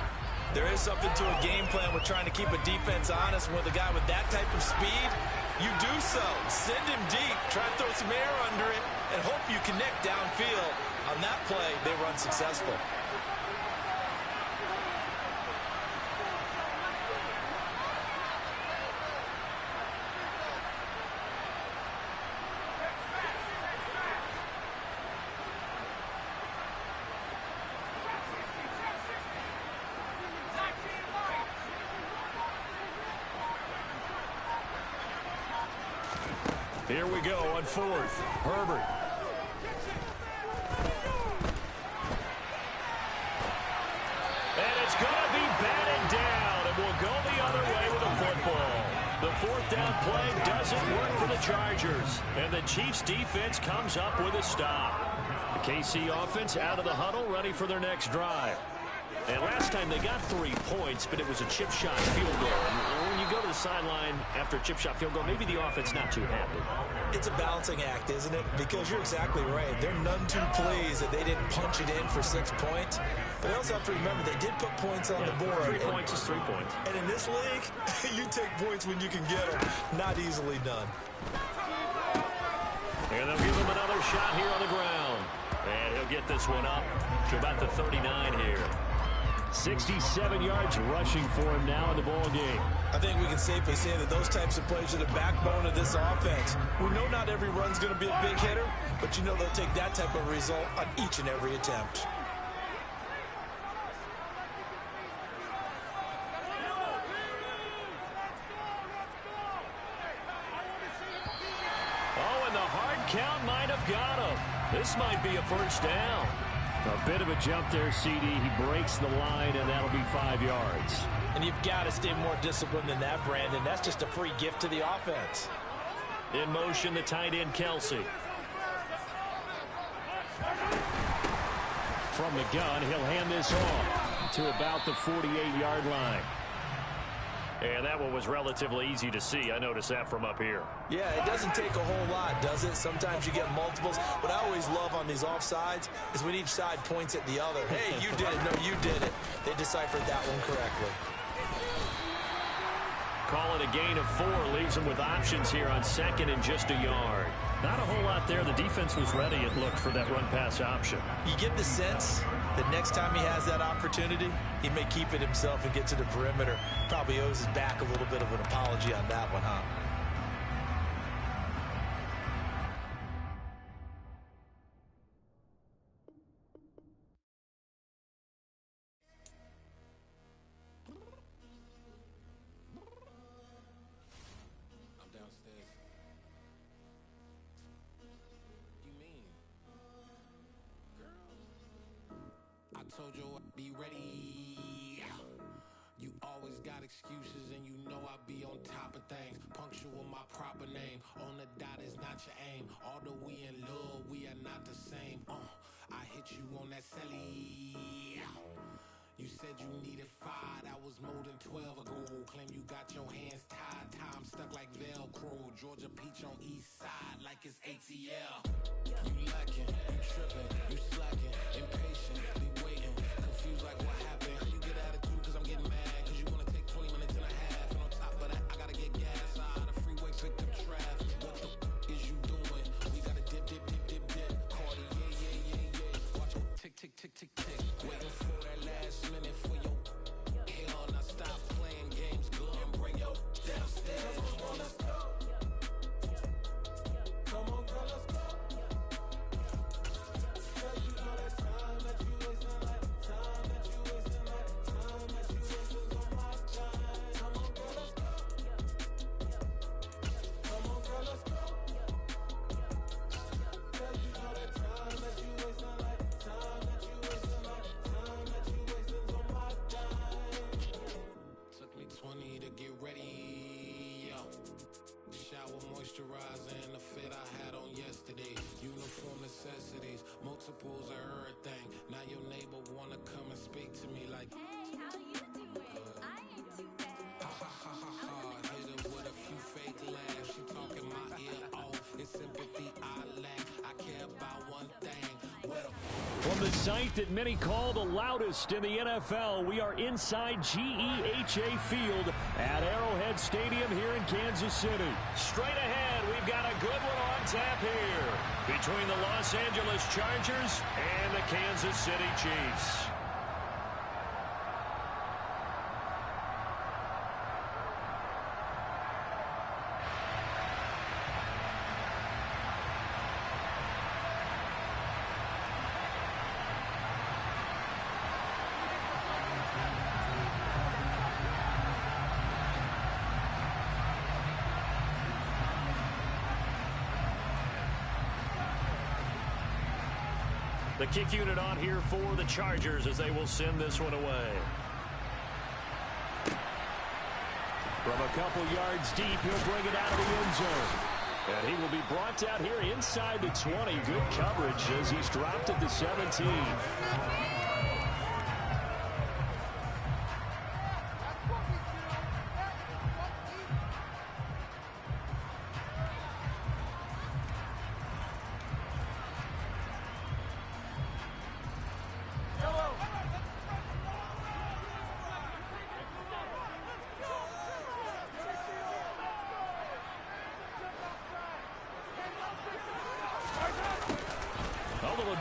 There is something to a game plan with trying to keep a defense honest. With a guy with that type of speed, you do so. Send him deep. Try and throw some air under it and hope you connect downfield. On that play, they were unsuccessful. Here we go on 4th. Herbert. And it's going to be batted down, and we'll go the other way with a football. The 4th down play doesn't work for the Chargers, and the Chiefs defense comes up with a stop. The KC offense out of the huddle, ready for their next drive. And last time they got 3 points, but it was a chip shot field goal. And when you go to the sideline after a chip shot field goal, maybe the offense not too happy. It's a balancing act, isn't it? Because you're exactly right. They're none too pleased that they didn't punch it in for 6 points. But they also have to remember they did put points on the board. 3 points is 3 points. And in this league, you take points when you can get them. Not easily done. And they'll give him another shot here on the ground. And he'll get this one up to about the 39 here. 67 yards rushing for him now in the ball game. I think we can safely say that those types of plays are the backbone of this offense. We know not every run's going to be a big hitter, but you know they'll take that type of result on each and every attempt. and the hard count might have got him. This might be a first down. A bit of a jump there, CD. He breaks the line, and that'll be 5 yards. And you've got to stay more disciplined than that, Brandon. That's just a free gift to the offense. In motion, the tight end, Kelsey. From the gun, he'll hand this off to about the 48-yard line. And that one was relatively easy to see. I noticed that from up here. Yeah, it doesn't take a whole lot, does it? Sometimes you get multiples. What I always love on these offsides is when each side points at the other. Hey, you did it. No, you did it. They deciphered that one correctly. Call it a gain of 4. Leaves him with options here on second and just a yard. Not a whole lot there. The defense was ready, it looked, for that run-pass option. You get the sense that next time he has that opportunity, he may keep it himself and get to the perimeter. Probably owes his back a little bit of an apology on that one, huh? Told you I'd be ready. You always got excuses and you know I be on top of things. Punctual my proper name. On the dot is not your aim. Although we in love, we are not the same. I hit you on that celly. You said you needed 5. That was more than 12 ago. Claim you got your hands tied. Time stuck like Velcro. Georgia Peach on east side like it's ATL. You lacking, you tripping, you slacking, impatient. Confused like what happened. You get attitude cause I'm getting mad. Cause you wanna take 20 minutes and a half. And on top of that, I gotta get gas. The freeway picked up traffic. What the is you doing? We gotta dip. Cardi, yeah. Watch it tick, tick, tick, tick, tick. Waiting for that last minute for your hell. Now stop playing games, good and bring your downstairs. Come on, let's go. Come on, girl, let's go. Girl, you know that time that you wasting like time that you wasting on my time. Come on, girl, let's go. Come on, girl, let's go. Girl, you know that time that you wasting like time that you wasting on my time. Took me 20 to get ready. Yo. Shower moisturizer and the fit I had on yesterday. Uniform necessities, multiples of everything. Now your neighbor wanna come and speak to me like, hey, how you doing? I ain't too bad. ha. Hit her with a few fake laughs. She talking my ear off. It's sympathy I lack. I care about one thing. From the site that many call the loudest in the NFL, we are inside GEHA Field at Arrowhead Stadium here in Kansas City. Straight ahead, we've got a good one on tap here between the Los Angeles Chargers and the Kansas City Chiefs. The kick unit on here for the Chargers as they will send this one away. From a couple yards deep, he'll bring it out of the end zone. And he will be brought down here inside the 20. Good coverage as he's dropped at the 17.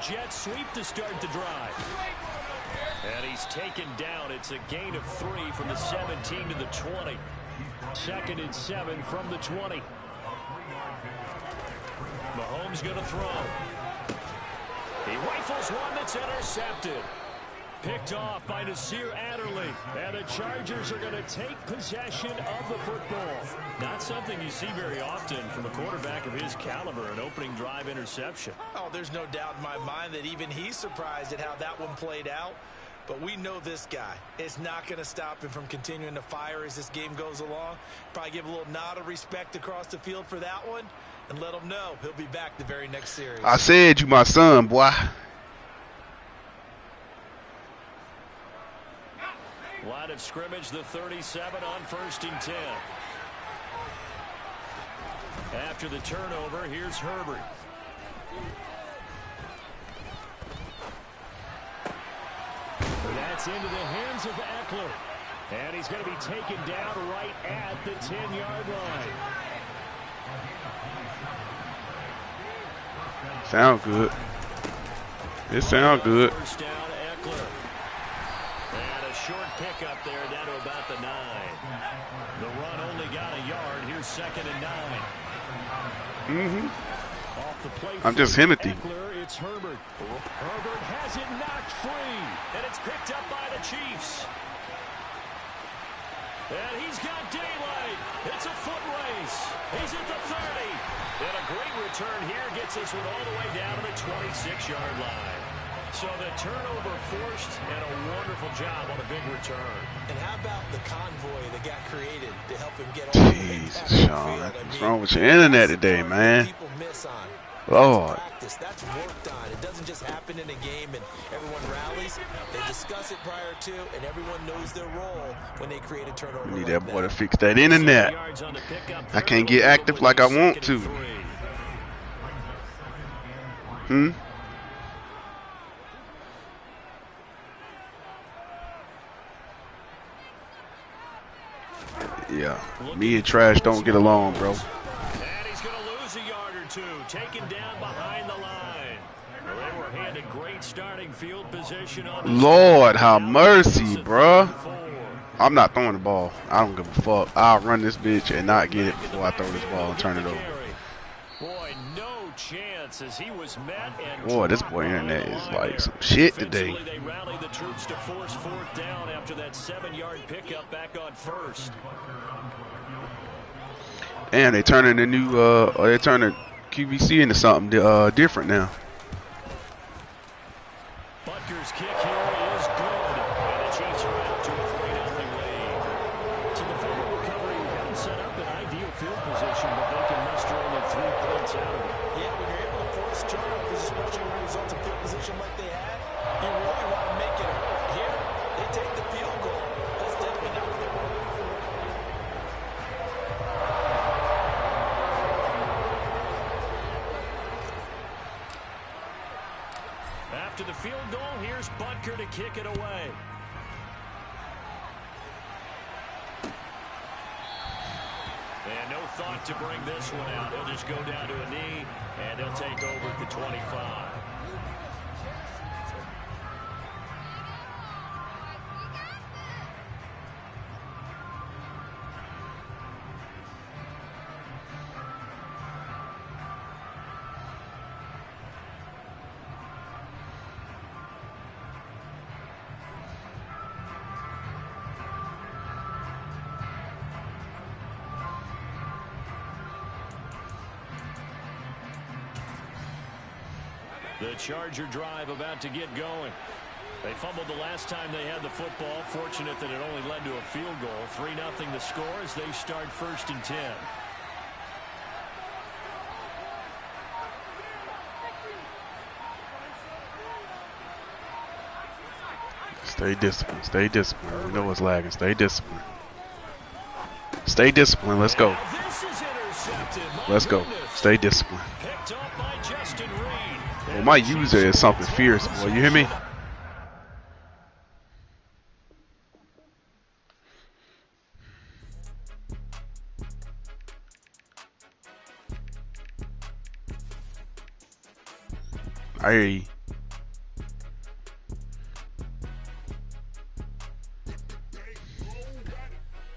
Jet sweep to start the drive. And he's taken down. It's a gain of 3 from the 17 to the 20. 2nd and 7 from the 20. Mahomes going to throw. He rifles one that's intercepted. Picked off by Nasir Adderley. And the Chargers are going to take possession of the football. Not something you see very often from a quarterback of his caliber, an opening drive interception. Oh, there's no doubt in my mind that even he's surprised at how that one played out. But we know this guy is not going to stop him from continuing to fire as this game goes along. Probably give a little nod of respect across the field for that one and let him know he'll be back the very next series. I said you my son, boy. Line of scrimmage, the 37 on 1st and 10. After the turnover, here's Herbert. That's into the hands of Eckler. And he's going to be taken down right at the 10-yard line. Sound good. It sound good. First down, Eckler. And a short pickup there down to about the 9. The run only got a yard. Here's 2nd and 9. Off the play I'm just Himothy. Eckler, it's Herbert. Herbert has it knocked free. And it's picked up by the Chiefs. And he's got daylight. It's a foot race. He's at the 30. And a great return here gets this one all the way down to the 26-yard line. So the turnover forced and a wonderful job on a big return. And how about the convoy that got created to help him get all the way back Jesus, to the Sean. field? What's wrong with your internet today, man? People miss on. Lord. Practice. That's worked on. It doesn't just happen in a game and everyone rallies. They discuss it prior to, and everyone knows their role when they create a turnover. We need like that boy to fix that internet. I can't get active like I want to. Yeah, me and Trash don't get along, bro. And he's going to lose a yard or two, taken down behind the line. Well, they were handed great starting field position on the Lord, have mercy, bruh. I'm not throwing the ball. I don't give a fuck. I'll run this bitch and not get it before I throw this ball and turn it over. Boy, no chance as he was met and Boy, this boy internet is like some shit today. They rallied the troops to force 4th down after that 7-yard pickup back on 1st. And they turning the new they turning QVC into something different now. Butker's kick here is good. And the Chiefs are out to a 3-0 lead. So the fumble recovery had them set up in ideal field position, but they can muster only 3 points out of it. Yeah, when you're able to force turnovers, especially when results in field position like they had, you really want to make it here. They take the field goal. That's definitely not what they want. After the field goal, here's Butker to kick it away. And no thought to bring this one out. He'll just go down to a knee, and he'll take over at the 25. The Charger drive about to get going. They fumbled the last time they had the football. Fortunate that it only led to a field goal. 3-0 the score as they start 1st and 10. Stay disciplined. Stay disciplined. We know what's lagging. Stay disciplined. Stay disciplined. Let's go. Let's go. Stay disciplined. Well, my user is something fierce, boy. You hear me? I hear you.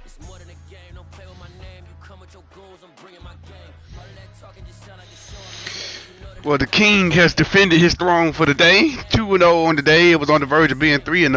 It's more than a game, don't play with my name, you Well, the king has defended his throne for the day. 2-0 on the day. It was on the verge of being 3-0.